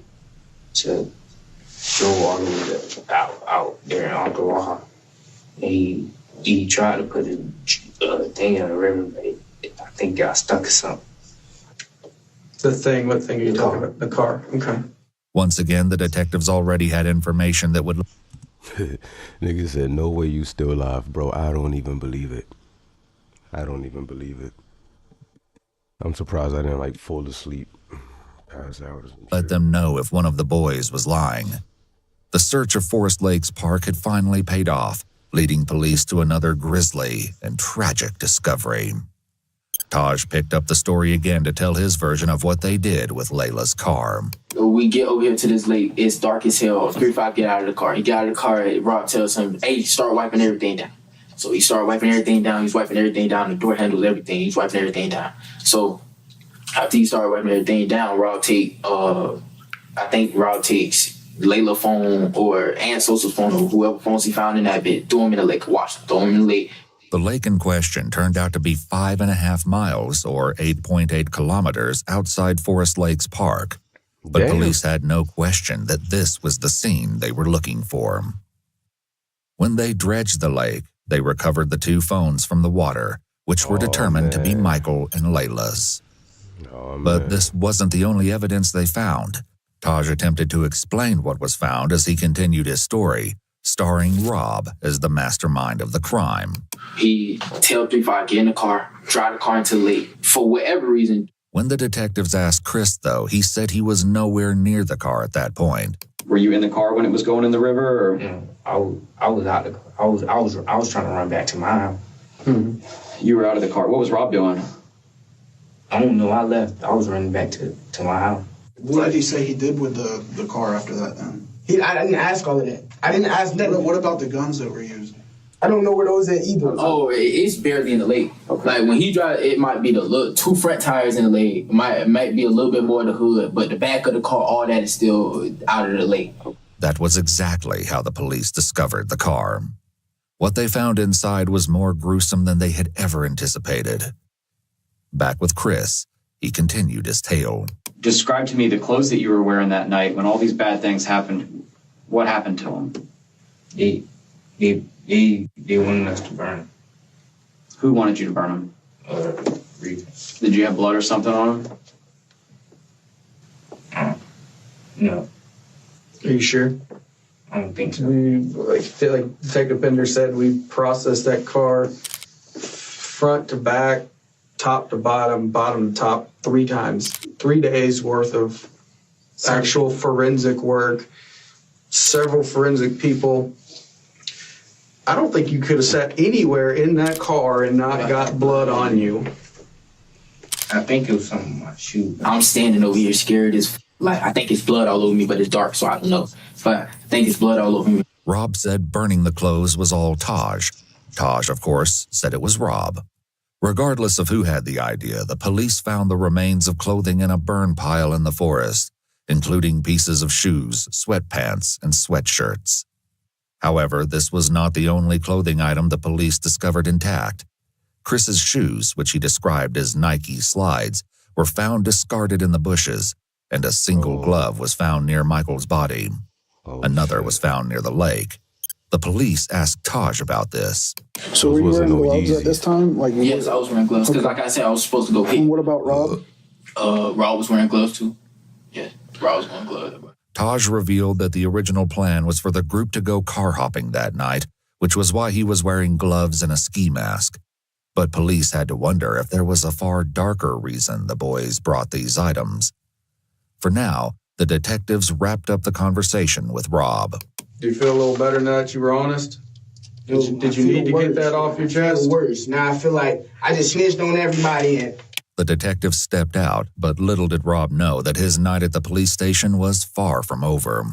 out there in Ottawa. And he tried to put a thing in the river, but I think got stuck or something. What thing are you talking about? The car. Okay. Once again, the detectives already had information that would... Nigga said, no way you still alive, bro. I don't even believe it. I don't even believe it. I'm surprised I didn't like fall asleep, pass out or some Let shit. them know if one of the boys was lying. The search of Forest Lakes Park had finally paid off, leading police to another grisly and tragic discovery. Taj picked up the story again to tell his version of what they did with Layla's car. We get over here to this lake. It's dark as hell. 3-5 get out of the car. He got out of the car. Rob tells him, hey, start wiping everything down. So he started wiping everything down. He's wiping everything down. The door handles, everything. He's wiping everything down. So after he started wiping everything down, Rob takes Layla's phone or Aunt Sosa's phone or whoever phones he found in that bit, threw him in the lake, wash him, throw him in the lake. The lake in question turned out to be 5.5 miles or 8.8 kilometers outside Forest Lakes Park. But Damn. Police had no question that this was the scene they were looking for. When they dredged the lake, they recovered the 2 phones from the water, which were determined to be Michael and Layla's. But this wasn't the only evidence they found. Taj attempted to explain what was found as he continued his story, starring Rob as the mastermind of the crime. He tell 3-5, get in the car, drive the car into the lake. For whatever reason. When the detectives asked Chris, though, he said he was nowhere near the car at that point. Were you in the car when it was going in the river? Or? Yeah, I was out. I was trying to run back to my house. You were out of the car. What was Rob doing? I don't know. I left. I was running back to my house. What did he say he did with the car after that then? I didn't ask all of that. I didn't ask that. What about the guns that were used? I don't know where those at either. Oh, it's barely in the lake. Okay. Like when he drives, it might be the 2 front tires in the lake. It might be a little bit more of the hood, but the back of the car, all that is still out of the lake. That was exactly how the police discovered the car. What they found inside was more gruesome than they had ever anticipated. Back with Chris, he continued his tale. Describe to me the clothes that you were wearing that night when all these bad things happened. What happened to them? They wanted us to burn them. Who wanted you to burn them? Did you have blood or something on them? No. Are you sure? I don't think so. Like Detective Bender said, we processed that car front to back, top to bottom, bottom to top 3 times. 3 days worth of actual forensic work, several forensic people. I don't think you could have sat anywhere in that car and not got blood on you. I think it was something on my shoe. I'm standing over here scared as like I think it's blood all over me, but it's dark, so I don't know. But I think it's blood all over me. Rob said burning the clothes was all Taj. Taj, of course, said it was Rob. Regardless of who had the idea, the police found the remains of clothing in a burn pile in the forest, including pieces of shoes, sweatpants, and sweatshirts. However, this was not the only clothing item the police discovered intact. Chris's shoes, which he described as Nike slides, were found discarded in the bushes, and a single glove was found near Michael's body. Another was found near the lake. The police asked Taj about this. So were you wearing gloves at this time? Yes, I was wearing gloves, because like I said, I was supposed to go hit. And what about Rob? Rob was wearing gloves too. Yeah, Rob was wearing gloves. Taj revealed that the original plan was for the group to go car hopping that night, which was why he was wearing gloves and a ski mask. But police had to wonder if there was a far darker reason the boys brought these items. For now, the detectives wrapped up the conversation with Rob. Do you feel a little better now that you were honest? Did you need to get that off your chest? Worse. Now I feel like I just snitched on everybody and The detective stepped out, but little did Rob know that his night at the police station was far from over.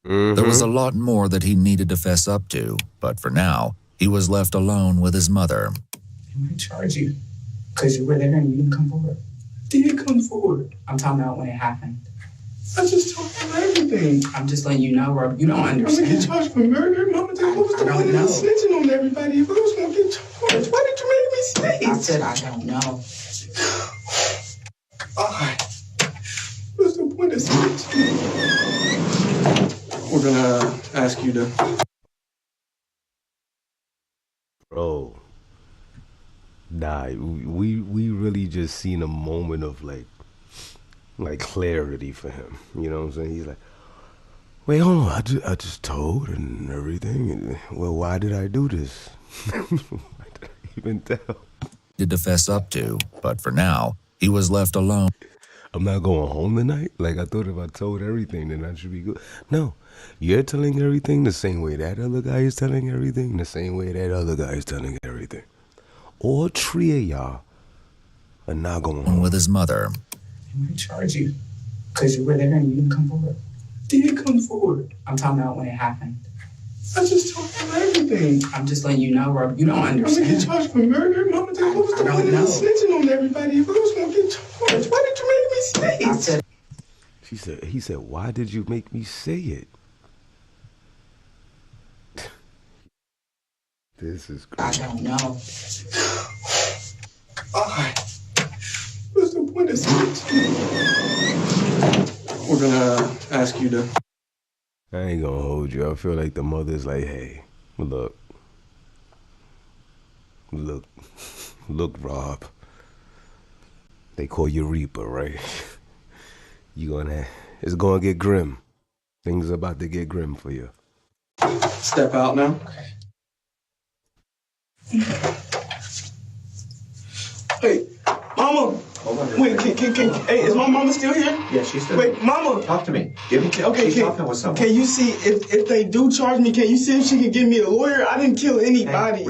There was a lot more that he needed to fess up to, but for now, he was left alone with his mother. They might charge you because you were there and you didn't come forward. did come forward. I'm talking about when it happened. I just told him everything. I'm just letting you know, Rob. You don't I'm understand. gonna get charged for murder. Mama, what was the point of me snitching on everybody if I was gonna get charged? Why did you make me snitch? I said I don't know. Alright. What's the point of snitching? We're gonna ask you to. Bro. Nah, we really just seen a moment of like clarity for him. You know what I'm saying? He's like, Wait, hold on. I just told and everything. Well, why did I do this? Why did I even tell? Did to fess up to, but for now, he was left alone. I'm not going home tonight? Like, I thought if I told everything, then I should be good. No, you're telling everything the same way that other guy is telling everything, the same way that other guy is telling everything. All three of y'all are not going home. With his mother. I'm going to charge you because you were there and you didn't come forward. Did come forward? I'm talking about when it happened. I just told him everything. I'm just letting you know, Rob. You don't I'm understand. gonna get charged for murder, Mama. What was the point of snitching on everybody if I was gonna get charged? Why did you make me say it? I said. He said, why did you make me say it? This is crazy. I don't know. What's the point of snitching? We're gonna ask you to. I ain't gonna hold you. I feel like the mother's like, hey, look, Rob. They call you Reaper, right? It's gonna get grim. Things are about to get grim for you. Step out now. Hey, Mama. Wait, hey, is my mama still here? Yeah, she's still Wait, Mama. Talk to me. Okay, she's talking with someone. Can you see if they do charge me? Can you see if she can give me a lawyer? I didn't kill anybody. Hey,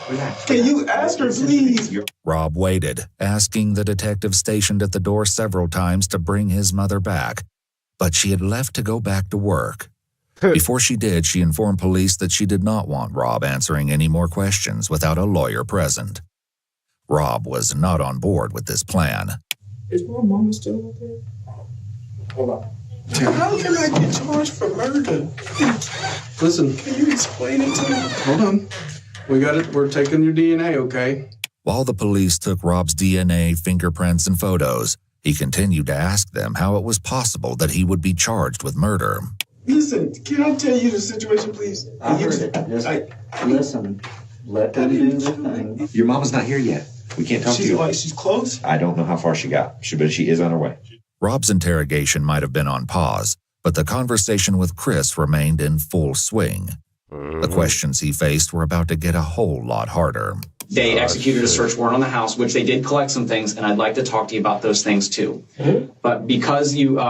relax. Can you ask her, please? Rob waited, asking the detective stationed at the door several times to bring his mother back, but she had left to go back to work. Before she did, she informed police that she did not want Rob answering any more questions without a lawyer present. Rob was not on board with this plan. Is my mama still out there? Hold on. How can I get charged for murder? Listen. Can you explain it to me? Hold on. We got it. We're taking your DNA, okay? While the police took Rob's DNA, fingerprints, and photos, he continued to ask them how it was possible that he would be charged with murder. Listen, can I tell you the situation, please? I heard it. Listen, let them do their thing. Your mama's not here yet. We can't talk to you. She's close? I don't know how far she got, but she is on her way. Rob's interrogation might have been on pause, but the conversation with Chris remained in full swing. The questions he faced were about to get a whole lot harder. They executed a search warrant on the house, which they did collect some things, and I'd like to talk to you about those things too. But because you,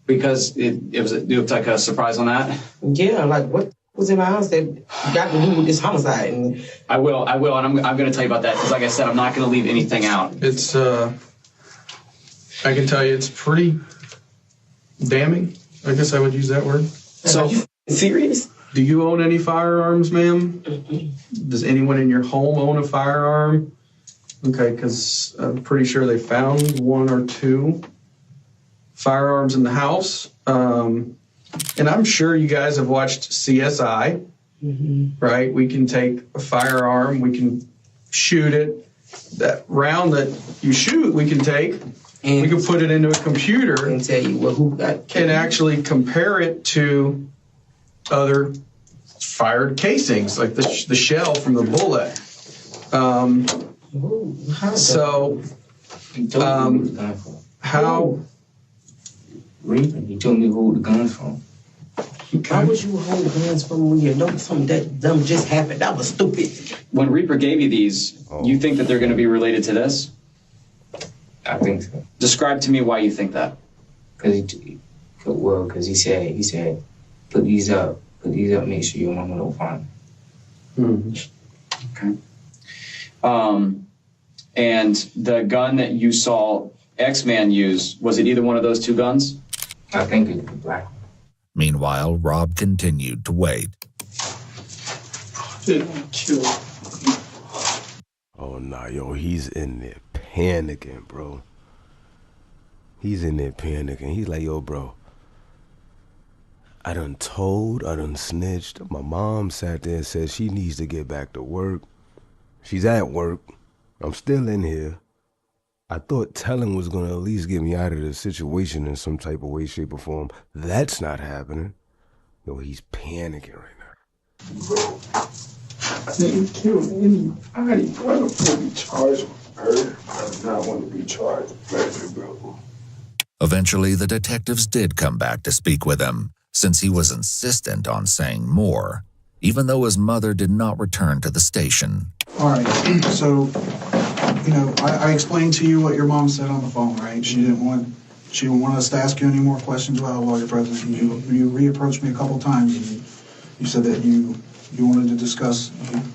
because it looked like a surprise on that. Yeah, like what was in my house that got to do with this homicide? And I will, and I'm going to tell you about that because, like I said, I'm not going to leave anything out. It's, I can tell you, it's pretty damning. I guess I would use that word. So, are you serious? Do you own any firearms, ma'am? Does anyone in your home own a firearm? Okay, because I'm pretty sure they found one or two firearms in the house. And I'm sure you guys have watched CSI, right? We can take a firearm, we can shoot it. That round that you shoot, we can take, and we can put it into a computer and tell you who got and actually compare it to other fired casings, like the shell from the bullet. How? He told me who the guns from. Why would you hold the guns from when you know something that dumb just happened? That was stupid. When Reaper gave you these, you think that they're going to be related to this? I think so. Describe to me why you think that. Because he said, put these up, make sure your mama don't find them. Okay. And the gun that you saw X-Man use, was it either one of those two guns? I think it's the black one. Meanwhile, Rob continued to wait. Oh, nah, yo, he's in there panicking, bro. He's in there panicking. He's like, yo, bro, I done snitched. My mom sat there and said she needs to get back to work. She's at work. I'm still in here. I thought telling was gonna at least get me out of the situation in some type of way, shape, or form. That's not happening. Yo, he's panicking right now. Bro, I didn't kill anybody. I don't want to be charged with murder. I do not want to be charged with murder, bro. Eventually, the detectives did come back to speak with him, since he was insistent on saying more, even though his mother did not return to the station. All right, so, you know, I explained to you what your mom said on the phone, right? She didn't want us to ask you any more questions without a lawyer present. You reapproached me a couple times, and you said that you wanted to discuss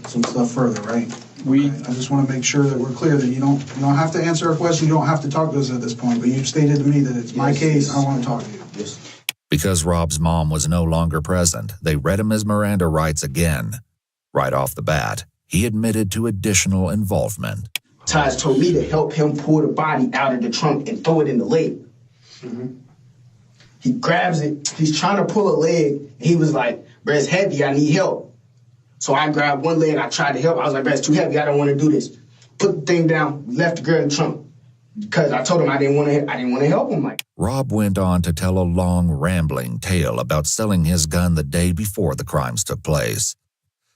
some stuff further, right? Okay. I just want to make sure that we're clear that you don't have to answer our question. You don't have to talk to us at this point, but you've stated to me that it's my case. I want to talk to you. Yes. Because Rob's mom was no longer present, they read him his Miranda rights again. Right off the bat, he admitted to additional involvement. Taj told me to help him pull the body out of the trunk and throw it in the lake. Mm-hmm. He grabs it. He's trying to pull a leg. He was like, "Bruh, it's heavy. I need help." So I grabbed one leg. I tried to help. I was like, "Bruh, it's too heavy. I don't want to do this." Put the thing down. Left the girl in the trunk because I told him I didn't want to help him. Like, Rob went on to tell a long, rambling tale about selling his gun the day before the crimes took place.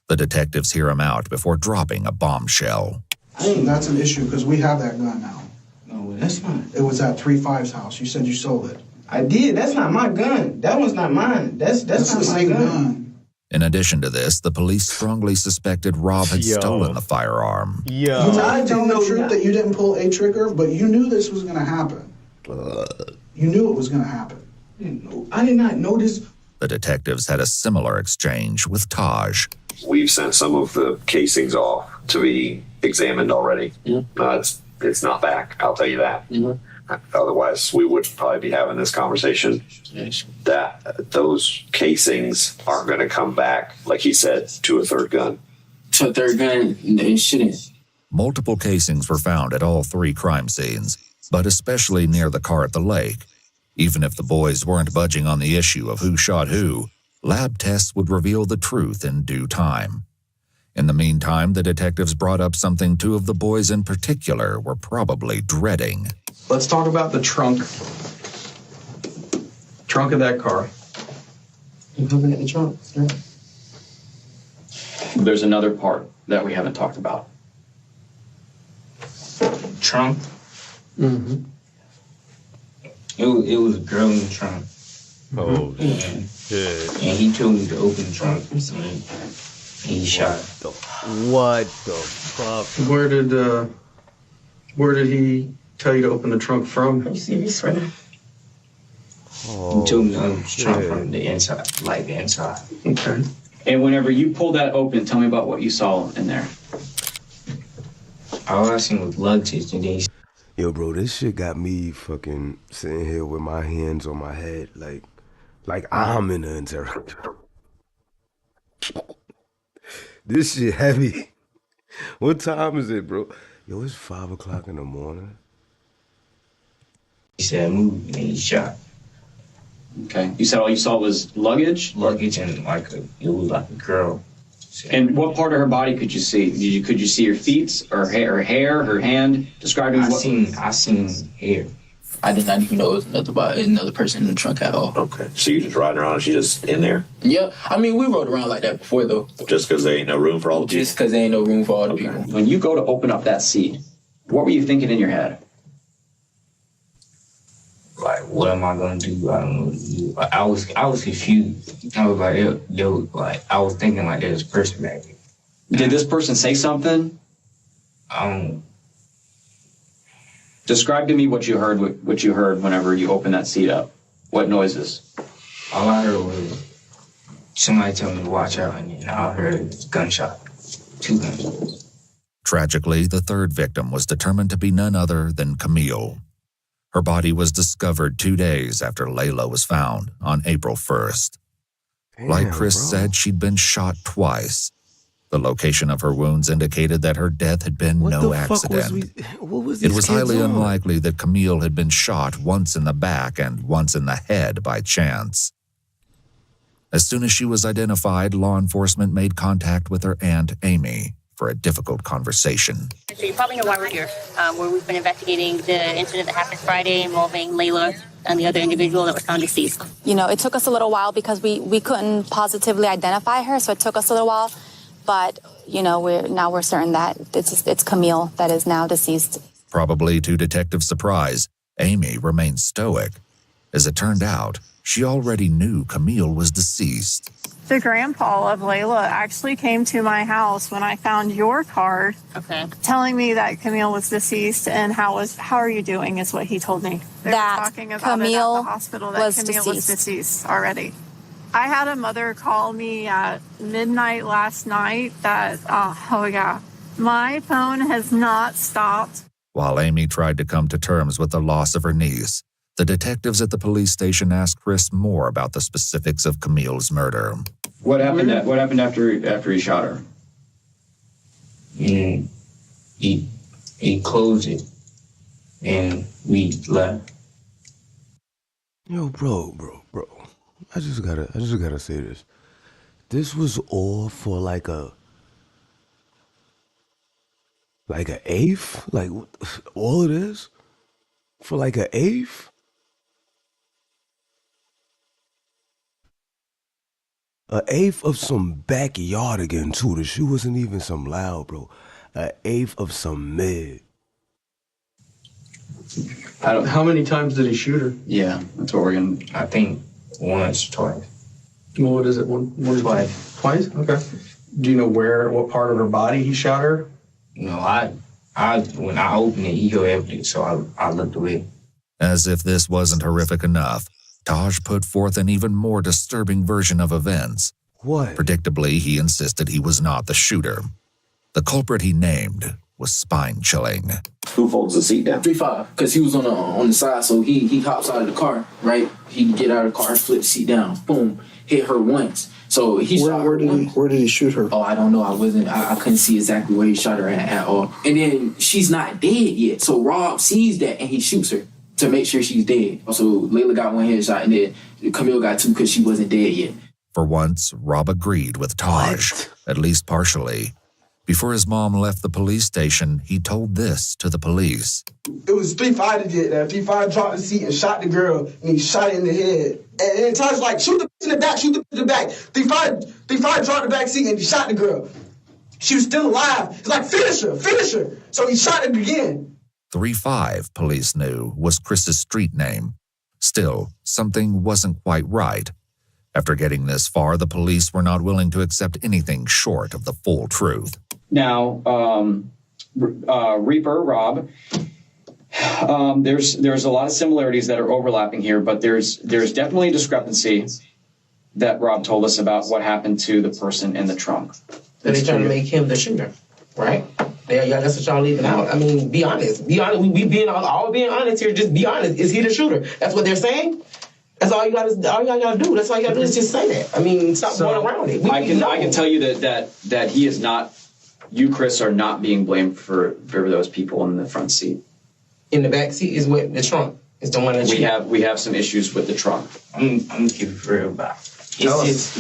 The detectives hear him out before dropping a bombshell. That's an issue because we have that gun now. No, that's not. It was at 3-5's house. You said you sold it. I did. That's not my gun. That one's not mine. That's not my gun. In addition to this, the police strongly suspected Rob had stolen the firearm. You might tell the truth that you didn't pull a trigger, but you knew this was going to happen. You knew it was going to happen. I did not know this. The detectives had a similar exchange with Taj. We've sent some of the casings off to be examined already. It's not back, I'll tell you that. Otherwise, we would probably be having this conversation. That those casings aren't going to come back, like he said, to a third gun. To a third gun, they shouldn't. Multiple casings were found at all 3 crime scenes, but especially near the car at the lake. Even if the boys weren't budging on the issue of who shot who, lab tests would reveal the truth in due time. In the meantime, the detectives brought up something 2 of the boys in particular were probably dreading. Let's talk about the trunk of that car. You're looking at the trunk. There's another part that we haven't talked about. Trunk? Mm-hmm. It was a girl in the trunk. Oh, shit. And he told me to open the trunk. And he shot. What the fuck? Where did he tell you to open the trunk from? You see me sweating. He told me to open the trunk from the inside, like the inside. Okay. And whenever you pulled that open, tell me about what you saw in there. All I seen was luggage, and then Yo, bro, this shit got me fucking sitting here with my hands on my head, like I'm in the interrogation. This shit heavy. What time is it, bro? Yo, it's 5 o'clock in the morning. He said move, and he shot. Okay. You said all you saw was luggage? Luggage and it was like a girl. And what part of her body could you see? Could you see her feet, or her hair, her hand? Describe it. I seen hair. I did not even know it was another person in the trunk at all. Okay. So you just riding around and she just in there? Yeah. I mean, we rode around like that before, though. Just because there ain't no room for all the people? Just because there ain't no room for all the people. When you go to open up that seat, what were you thinking in your head? Like, what am I gonna do? I don't know what to do. Like, I was confused. I was like, I was thinking like there's a person back there. Did this person say something? Describe to me what you heard whenever you opened that seat up. What noises? All I heard was somebody tell me to watch out, and then I heard a gunshot. 2 gunshots. Tragically, the 3rd victim was determined to be none other than Camille. Her body was discovered 2 days after Layla was found on April 1st. Like Chris said, she'd been shot twice. The location of her wounds indicated that her death had been no accident. It was highly unlikely that Camille had been shot once in the back and once in the head by chance. As soon as she was identified, law enforcement made contact with her aunt, Amy, for a difficult conversation. So you probably know why we're here, where we've been investigating the incident that happened Friday involving Layla and the other individual that was found deceased. You know, it took us a little while because we couldn't positively identify her, so it took us a little while. But, you know, we're certain that it's Camille that is now deceased. Probably to detectives' surprise, Amy remained stoic. As it turned out, she already knew Camille was deceased. The grandpa of Layla actually came to my house when I found your card, telling me that Camille was deceased, and how are you doing is what he told me. They were talking about Camille it at the hospital, that was Camille deceased. was deceased already. I had a mother call me at midnight last night that, my phone has not stopped. While Amy tried to come to terms with the loss of her niece, the detectives at the police station asked Chris more about the specifics of Camille's murder. What happened after he shot her? And he closed it, and we left. Yo, bro. I just gotta say this. This was all for like an eighth? Like, all it is? For like an eighth? An eighth of some backyard again, too. The shoe wasn't even some loud, bro. An eighth of some mid. How many times did he shoot her? Yeah, that's what we're gonna. I think once, twice. Well, what is it? One twice. Twice? Okay. Do you know what part of her body he shot her? No, I when I opened it, he heard everything, so I looked away. As if this wasn't horrific enough, Taj put forth an even more disturbing version of events. What? Predictably, he insisted he was not the shooter. The culprit he named was spine-chilling. Who folds the seat down? 3-5, because he was on the side, so he hops out of the car, right? He can get out of the car, flip the seat down, boom, hit her once. So he shot her once. Where did he shoot her? Oh, I don't know. I couldn't see exactly where he shot her at all. And then she's not dead yet, so Rob sees that and he shoots her to make sure she's dead. So Layla got one headshot, and then Camille got two because she wasn't dead yet. For once, Rob agreed with Taj, at least partially. Before his mom left the police station, he told this to the police. It was 3-5 that did that. 3-5 dropped the seat and shot the girl, and he shot her in the head. And then Taj was like, shoot the bitch in the back, shoot the bitch in the back. 3-5 dropped the back seat and he shot the girl. She was still alive. He's like, finish her. So he shot her again. 3-5, police knew, was Chris's street name. Still, something wasn't quite right. After getting this far, the police were not willing to accept anything short of the full truth. Now, Reaper, Rob, there's a lot of similarities that are overlapping here, but there's definitely a discrepancy that Rob told us about what happened to the person in the trunk. So they're trying to make him the shooter, right? Yeah, that's what y'all leaving out. I mean, be honest. Be honest. We being all being honest here. Just be honest. Is he the shooter? That's what they're saying. That's all you gotta do. That's all you gotta do is just say that. I mean, stop going around it. I can tell you that he is not. You, Chris, are not being blamed for those people in the front seat. In the back seat is what the trunk is the one that we have some issues with the trunk. I'm gonna keep it real about. Tell us.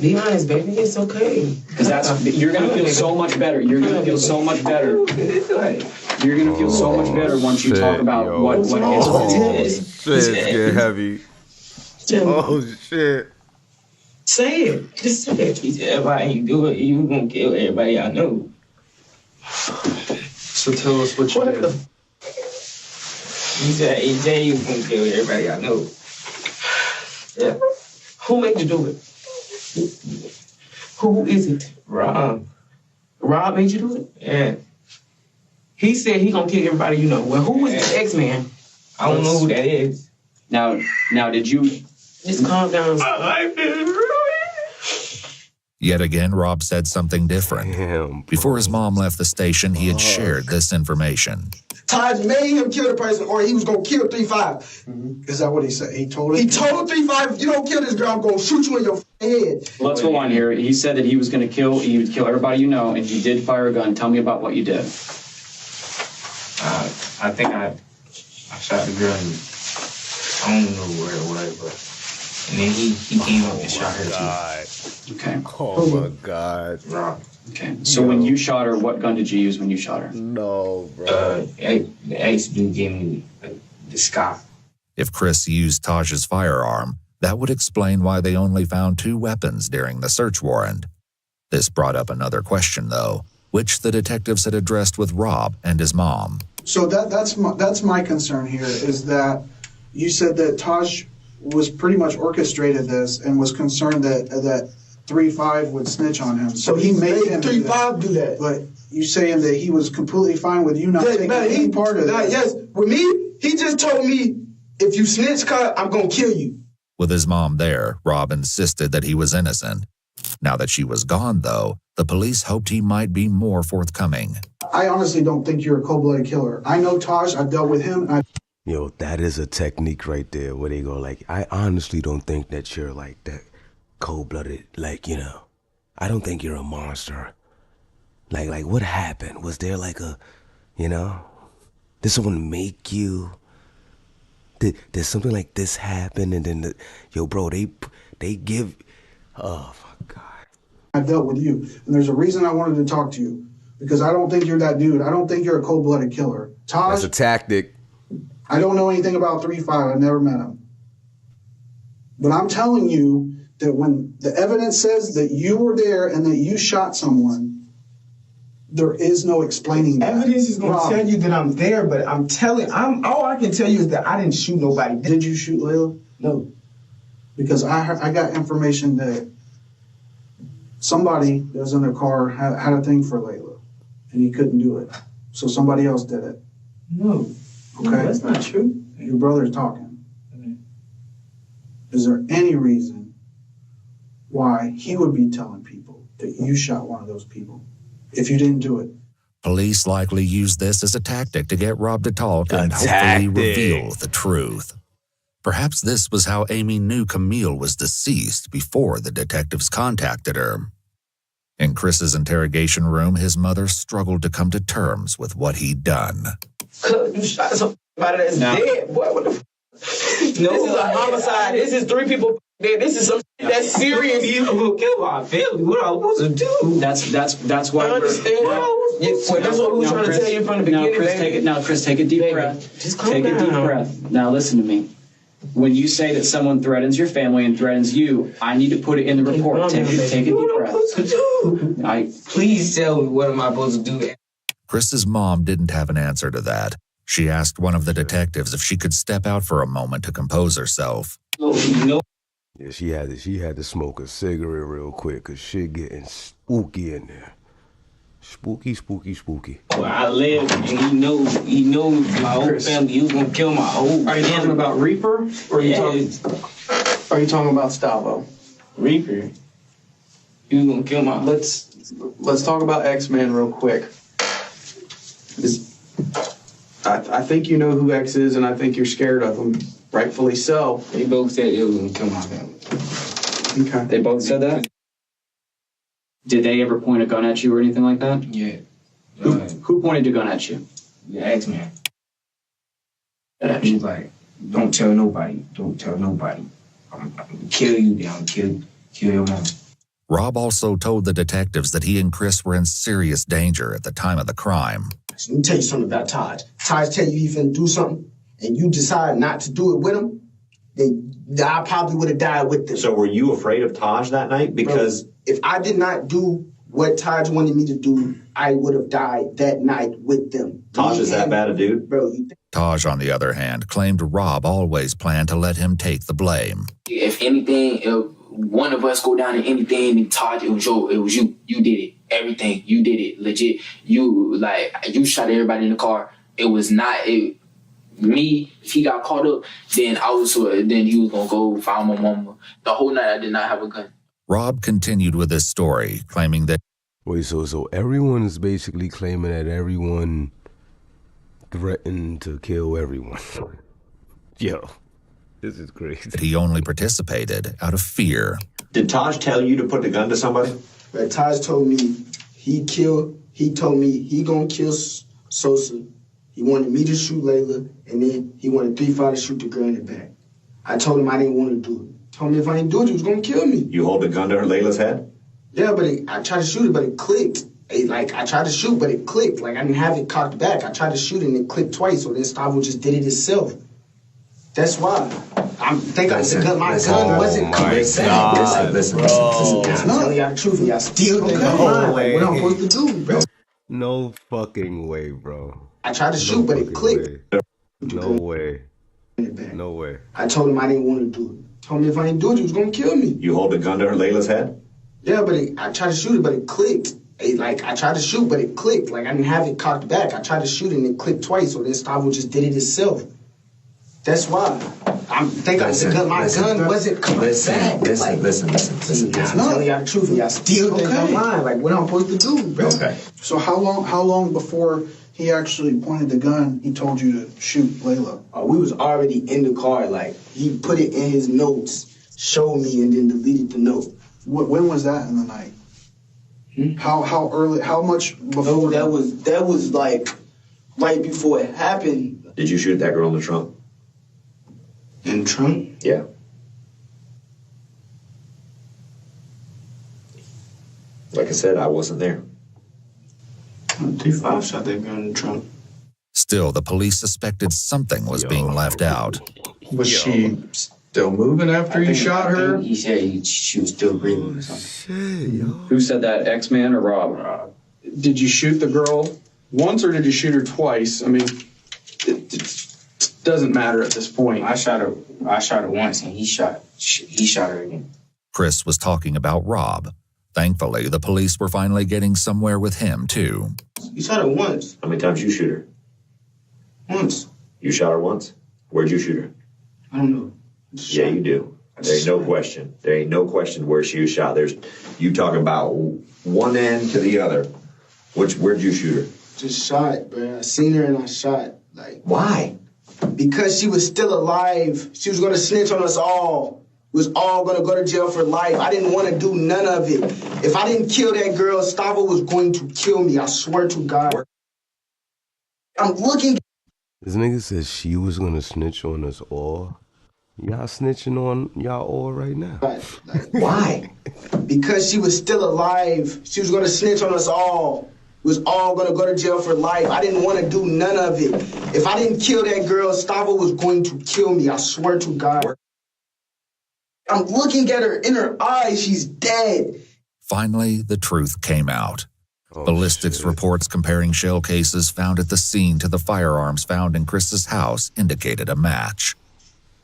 Be honest, baby. It's okay. Because you're gonna feel so much better. You're gonna feel so much better. You're gonna feel so much better once you talk about what his shit, get heavy. Oh shit. Say it. Just say it. He said, everybody you do it, you gonna kill everybody I know. So tell us what you did. He said, AJ, you gonna kill everybody I know. Yeah. Who made you do it? Who is it? Rob. Rob made you do it? Yeah. He said he gonna kill everybody you know. Well, who is the X-Man? I don't know who that is. Now, did you... Just calm down. Yet again, Rob said something different. Before his mom left the station, he had shared this information. Taj made him kill the person, or he was gonna kill 3-5. Is that what he said? He told 3-5, if you don't kill this girl, I'm gonna shoot you in your head. Let's go on here. He said that he was going to kill everybody you know, and you did fire a gun. Tell me about what you did. I think I shot the girl. I don't know where it was, but and then he came up and shot her too. Okay. Oh my God. Rob. Okay. So when you shot her, what gun did you use when you shot her? No, bro. The ex dude gave me the sky. If Chris used Taj's firearm, that would explain why they only found 2 weapons during the search warrant. This brought up another question, though, which the detectives had addressed with Rob and his mom. So that's my concern here is that you said that Taj was pretty much orchestrated this and was concerned that 3-5 would snitch on him. So he made him 3-5 do that. But you saying that he was completely fine with you not taking any part of that? Yes, with me, he just told me, if you snitch, I'm going to kill you. With his mom there, Rob insisted that he was innocent. Now that she was gone, though, the police hoped he might be more forthcoming. I honestly don't think you're a cold-blooded killer. I know Taj, I've dealt with him. Yo, that is a technique right there where they go like, I honestly don't think that you're like that cold-blooded, like, you know, I don't think you're a monster. Like what happened? Was there like a, you know, did someone make you? Did something like this happen? And then, yo, bro, they give, oh, my God. I've dealt with you, and there's a reason I wanted to talk to you, because I don't think you're that dude. I don't think you're a cold-blooded killer. Taj, that's a tactic. I don't know anything about 3-5. I've never met him. But I'm telling you that when the evidence says that you were there and that you shot someone, there is no explaining that. Evidence is going to tell you that I'm there, but all I can tell you is that I didn't shoot nobody. Did you shoot Layla? No. Because I got information that somebody that was in their car had a thing for Layla, and he couldn't do it. So somebody else did it. No. Okay? No, that's not true. Your brother's talking. Okay. Is there any reason why he would be telling people that you shot one of those people if you didn't do it? Police likely used this as a tactic to get Rob to talk and hopefully reveal the truth. Perhaps this was how Amy knew Camille was deceased before the detectives contacted her. In Chris's interrogation room, his mother struggled to come to terms with what he'd done. You shot somebody that's dead, boy. What the this is a homicide. This is 3 people dead. This is some shit that's serious. You gonna kill my family. What am I supposed to do? That's why I understand. That's what we were trying to tell you from the beginning, Chris, take a deep breath. Just calm take down. a deep breath. Now listen to me. When you say that someone threatens your family and threatens you, I need to put it in the report. Take a deep breath. Please tell me, what am I supposed to do? Chris's mom didn't have an answer to that. She asked one of the detectives if she could step out for a moment to compose herself. Yeah, she had to smoke a cigarette real quick, because shit getting spooky in there. Spooky, spooky, spooky. Well, I live, and he knows my whole family. He was gonna kill my whole family. Are you talking about Reaper? Or are you talking about Stavo? Reaper. He was gonna kill my. Let's talk about X-Men real quick. I think you know who X is, and I think you're scared of him. Rightfully so. They both said it was gonna kill my family. Okay. They both said that? Did they ever point a gun at you or anything like that? Yeah. Who pointed a gun at you? The X-Man. He was like, don't tell nobody. Don't tell nobody. I'm gonna kill you down. Kill your mom. Rob also told the detectives that he and Chris were in serious danger at the time of the crime. Let me tell you something about Taj. Taj tell you he finna do something, and you decide not to do it with him, then I probably would have died with them. So were you afraid of Taj that night? Because if I did not do what Taj wanted me to do, I would have died that night with them. Taj is that bad a dude? Bro, Taj, on the other hand, claimed Rob always planned to let him take the blame. If anything, if one of us go down in anything, then Taj, it was you. You did it. Everything. You did it. Legit. You shot everybody in the car. It was not me. If he got caught up, then then he was gonna go find my mama. The whole night I did not have a gun. Rob continued with his story, claiming that... Wait, so everyone is basically claiming that everyone threatened to kill everyone. Yo, this is crazy. That he only participated out of fear. Did Taj tell you to put the gun to somebody? But Taj told me he told me he gonna kill Sosa. He wanted me to shoot Layla, and then he wanted 3-5 to shoot the girl in the back. I told him I didn't want to do it. Told me if I didn't do it, he was gonna kill me. You hold the gun to Layla's head? Yeah, but I tried to shoot it, but it clicked. I tried to shoot, but it clicked. Like, I didn't have it cocked back. I tried to shoot it, and it clicked twice, so then Stavo just did it himself. That's why. My gun wasn't clicked back. Listen. I'm telling y'all the truth, and y'all still think I'm lying. Like, what I'm supposed to do, bro? No fucking way, bro. I tried to shoot, but it clicked. No way. it back. No way. I told him I didn't want to do it. Told me if I didn't do it, he was gonna kill me. You hold the gun to Layla's head? Yeah, but I tried to shoot it, but it clicked. I tried to shoot, but it clicked. Like, I didn't have it cocked back. I tried to shoot it, and it clicked twice, so then Stavo just did it himself. That's why. My gun wasn't coming back. Listen. I'm telling y'all the truth, and y'all still think I'm lying. Like, what I'm supposed to do, bro? Okay. So how long before he actually pointed the gun, he told you to shoot Layla? We was already in the car. Like, he put it in his notes, showed me, and then deleted the note. When was that in the night? How early? How much before? No, that was like right before it happened. Did you shoot that girl in the trunk? In the trunk? Yeah. Like I said, I wasn't there. 3-5 shot that girl in the trunk. Still, the police suspected something was being left out. Was she still moving after you shot her? He said she was still breathing or something. Who said that, X-Man or Rob? Did you shoot the girl once or did you shoot her twice? I mean, it doesn't matter at this point. I shot her once, and he shot her again. Chris was talking about Rob. Thankfully, the police were finally getting somewhere with him, too. You shot her once. How many times you shoot her? Once. You shot her once? Where'd you shoot her? I don't know. Yeah, you do. There ain't no question. There ain't no question where she was shot. You talking about one end to the other. Where'd you shoot her? Just shot, bro. I seen her and I shot. Like, why? Because she was still alive. She was gonna snitch on us all. We was all gonna go to jail for life. I didn't want to do none of it. If I didn't kill that girl, Stavo was going to kill me. I swear to God. I'm looking. This nigga says she was gonna snitch on us all. Y'all snitching on y'all all right now. Why? Because she was still alive. She was gonna snitch on us all. We was all gonna go to jail for life. I didn't want to do none of it. If I didn't kill that girl, Stavo was going to kill me. I swear to God. I'm looking at her in her eyes. She's dead. Finally, the truth came out. Ballistics reports comparing shell cases found at the scene to the firearms found in Chris's house indicated a match.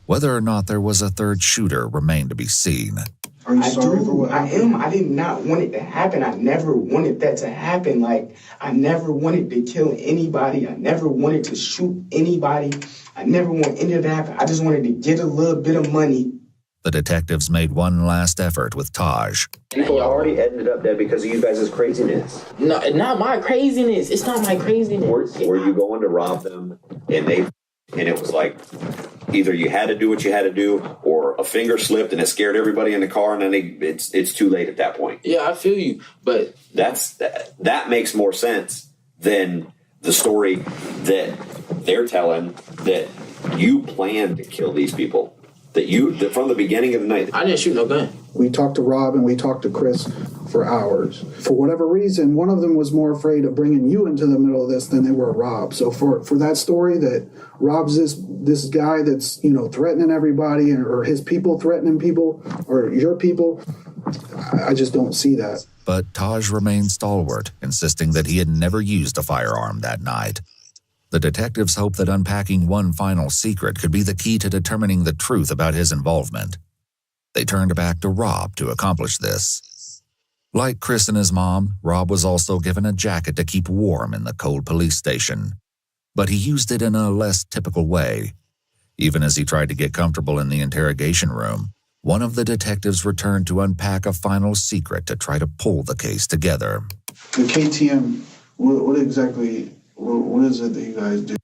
Whether or not there was a third shooter remained to be seen. Are you sorry for what happened? I did not want it to happen. I never wanted that to happen. Like, I never wanted to kill anybody. I never wanted to shoot anybody. I never wanted any of that to happen. I just wanted to get a little bit of money. The detectives made one last effort with Taj. People already ended up dead because of you guys' craziness. No, not my craziness. It's not my craziness. Were you going to rob them and it was like either you had to do what you had to do or a finger slipped and it scared everybody in the car and then it's too late at that point. Yeah, I feel you, but that makes more sense than the story that they're telling that you planned to kill these people. That from the beginning of the night. I didn't shoot no gun. We talked to Rob and we talked to Chris for hours. For whatever reason, one of them was more afraid of bringing you into the middle of this than they were Rob. So for that story that Rob's this guy that's, threatening everybody or his people threatening people or your people, I just don't see that. But Taj remained stalwart, insisting that he had never used a firearm that night. The detectives hoped that unpacking one final secret could be the key to determining the truth about his involvement. They turned back to Rob to accomplish this. Like Chris and his mom, Rob was also given a jacket to keep warm in the cold police station. But he used it in a less typical way. Even as he tried to get comfortable in the interrogation room, one of the detectives returned to unpack a final secret to try to pull the case together. The KTM, what exactly... What is it that you guys do?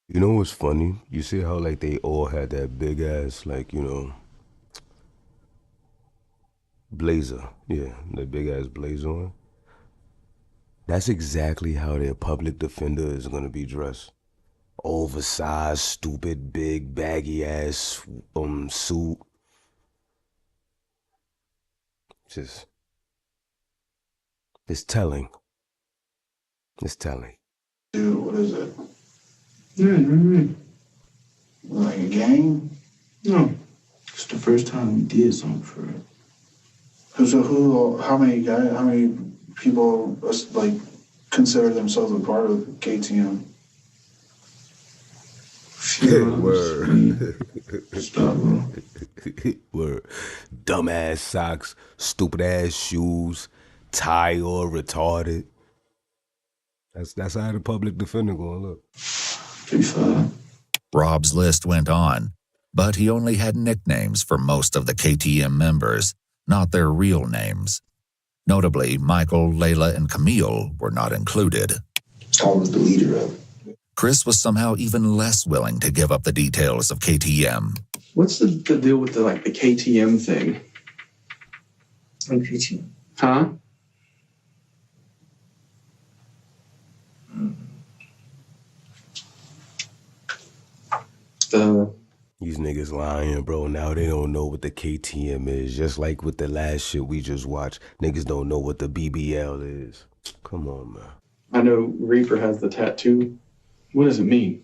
You know what's funny? You see how they all had that big ass blazer. Yeah, that big ass blazer on. That's exactly how their public defender is gonna be dressed. Oversized, stupid, big, baggy ass suit. It's telling. It's telling. Dude, what is it? Mm-hmm. Like a gang? No. It's the first time we did something for it. So how many people consider themselves a part of KTM? Word. Word. Dumbass socks, stupid ass shoes, tie or retarded. That's how the public defender gonna look. Rob's list went on, but he only had nicknames for most of the KTM members, not their real names. Notably, Michael, Layla, and Camille were not included. I was the leader of it. Chris was somehow even less willing to give up the details of KTM. What's the deal with the KTM thing? KTM. Huh? These niggas lying, bro. Now they don't know what the KTM is. Just like with the last shit we just watched. Niggas don't know what the BBL is. Come on, man. I know Reaper has the tattoo. What does it mean?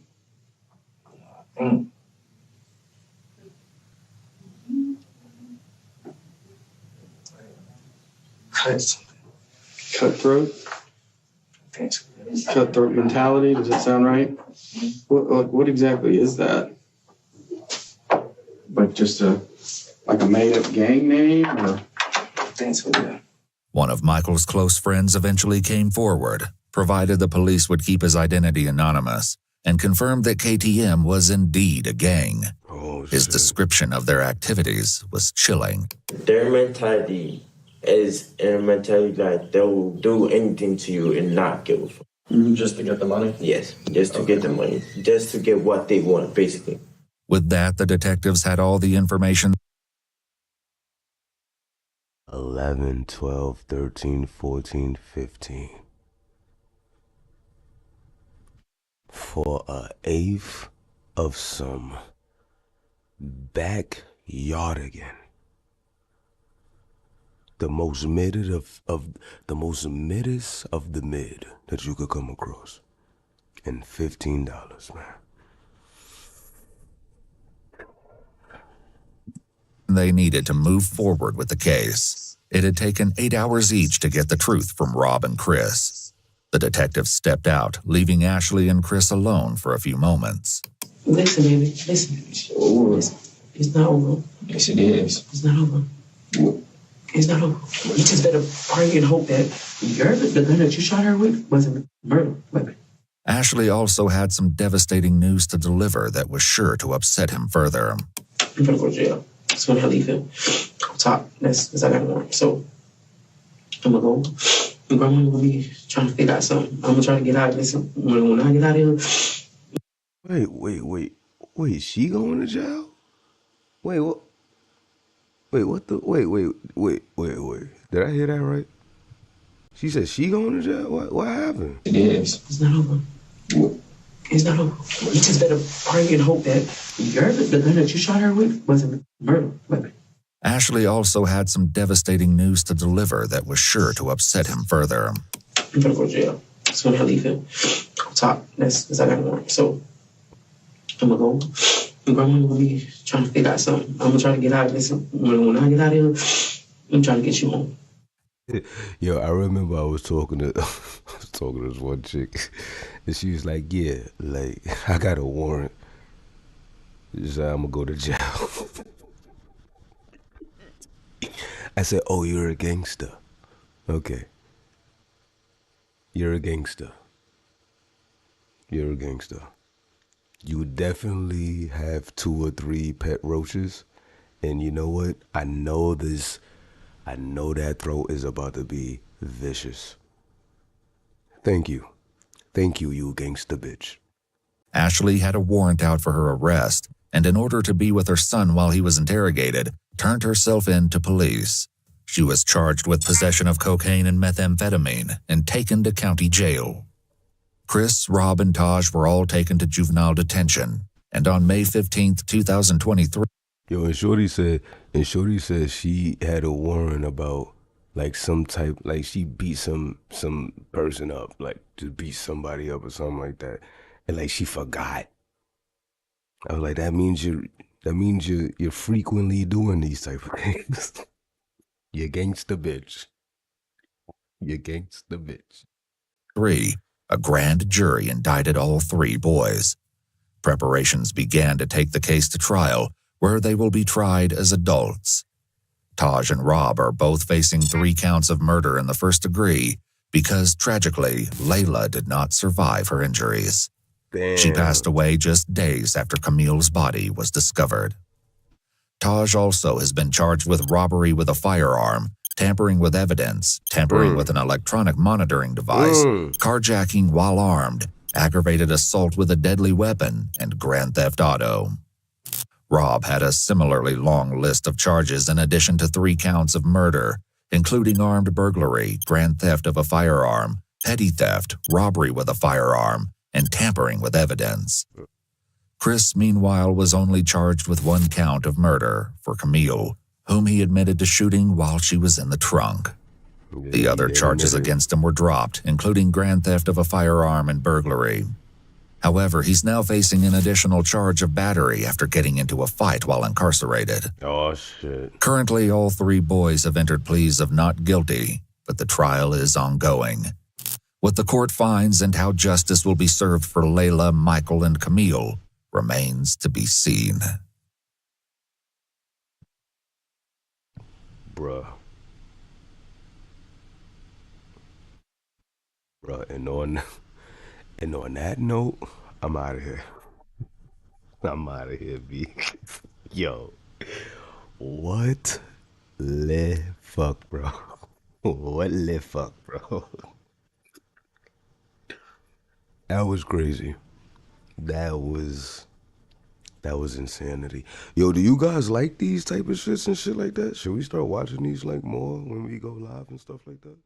Cutthroat? Cutthroat mentality? Does that sound right? What exactly is that? Like just a made-up gang name, or? One of Michael's close friends eventually came forward, provided the police would keep his identity anonymous, and confirmed that KTM was indeed a gang. His description of their activities was chilling. Their mentality is a mentality that they'll do anything to you and not give a fuck. Just to get the money? Yes, just to get the money. Just to get what they want, basically. With that, the detectives had all the information. 11, 12, 13, 14, 15. For an eighth of some backyardigan. The most middest of the most middest of the mid that you could come across. And $15, man. They needed to move forward with the case. It had taken 8 hours each to get the truth from Rob and Chris. The detectives stepped out, leaving Ashley and Chris alone for a few moments. Listen, baby, listen. It's not over. Yes, it is. It's not over. It's not over. You just better pray and hope that the gun that you shot her with wasn't murder weapon. Ashley also had some devastating news to deliver that was sure to upset him further. I'm gonna go to jail. That's when I leave him. On top. That's because I got a warrant. So I'm gonna go. And grandma will be trying to figure out something. I'm gonna try to get out of this. When I get out of here. Wait, she going to jail? Wait, what? Wait, did I hear that right? She said she going to jail? What happened? It is. It's not over. It's not over. You just better pray and hope that the gun that you shot her with wasn't murder weapon. Ashley also had some devastating news to deliver that was sure to upset him further. I'm gonna go to jail. That's when I leave him. On top. That's because I got a warrant. So I'm gonna go. And grandma will be trying to figure out something. I'm gonna try to get out of this. When I get out of here, I'm trying to get you home. Yo, I remember I was talking to this one chick, and she was like, "Yeah, like I got a warrant. So I'm gonna go to jail." I said, "Oh, you're a gangster. Okay, you're a gangster. You're a gangster. You definitely have 2 or 3 pet roaches, and you know what? I know that throat is about to be vicious. Thank you, you gangsta bitch." Ashley had a warrant out for her arrest, and in order to be with her son while he was interrogated, turned herself in to police. She was charged with possession of cocaine and methamphetamine and taken to county jail. Chris, Rob, and Taj were all taken to juvenile detention, and on May 15th, 2023... Yo, and Shorty said she had a warrant about like some type, like she beat some person up, like to beat somebody up or something like that, and like she forgot. I was like, that means you're frequently doing these type of things. You gangsta bitch. You gangsta bitch. 3. A grand jury indicted all 3 boys. Preparations began to take the case to trial, where they will be tried as adults. Taj and Rob are both facing 3 counts of murder in the first degree because, tragically, Layla did not survive her injuries. Damn. She passed away just days after Camille's body was discovered. Taj also has been charged with robbery with a firearm, tampering with evidence, tampering with an electronic monitoring device, carjacking while armed, aggravated assault with a deadly weapon, and grand theft auto. Rob had a similarly long list of charges in addition to 3 counts of murder, including armed burglary, grand theft of a firearm, petty theft, robbery with a firearm, and tampering with evidence. Chris, meanwhile, was only charged with 1 count of murder for Camille, whom he admitted to shooting while she was in the trunk. The other charges against him were dropped, including grand theft of a firearm and burglary. However, he's now facing an additional charge of battery after getting into a fight while incarcerated. Oh, shit. Currently, all 3 boys have entered pleas of not guilty, but the trial is ongoing. What the court finds and how justice will be served for Layla, Michael, and Camille remains to be seen. Bruh, and on that note, I'm out of here. I'm out of here, B. Yo, what the fuck, bro? What the fuck, bro? That was crazy. That was insanity. Yo, do you guys like these type of shits and shit like that? Should we start watching these like more when we go live and stuff like that?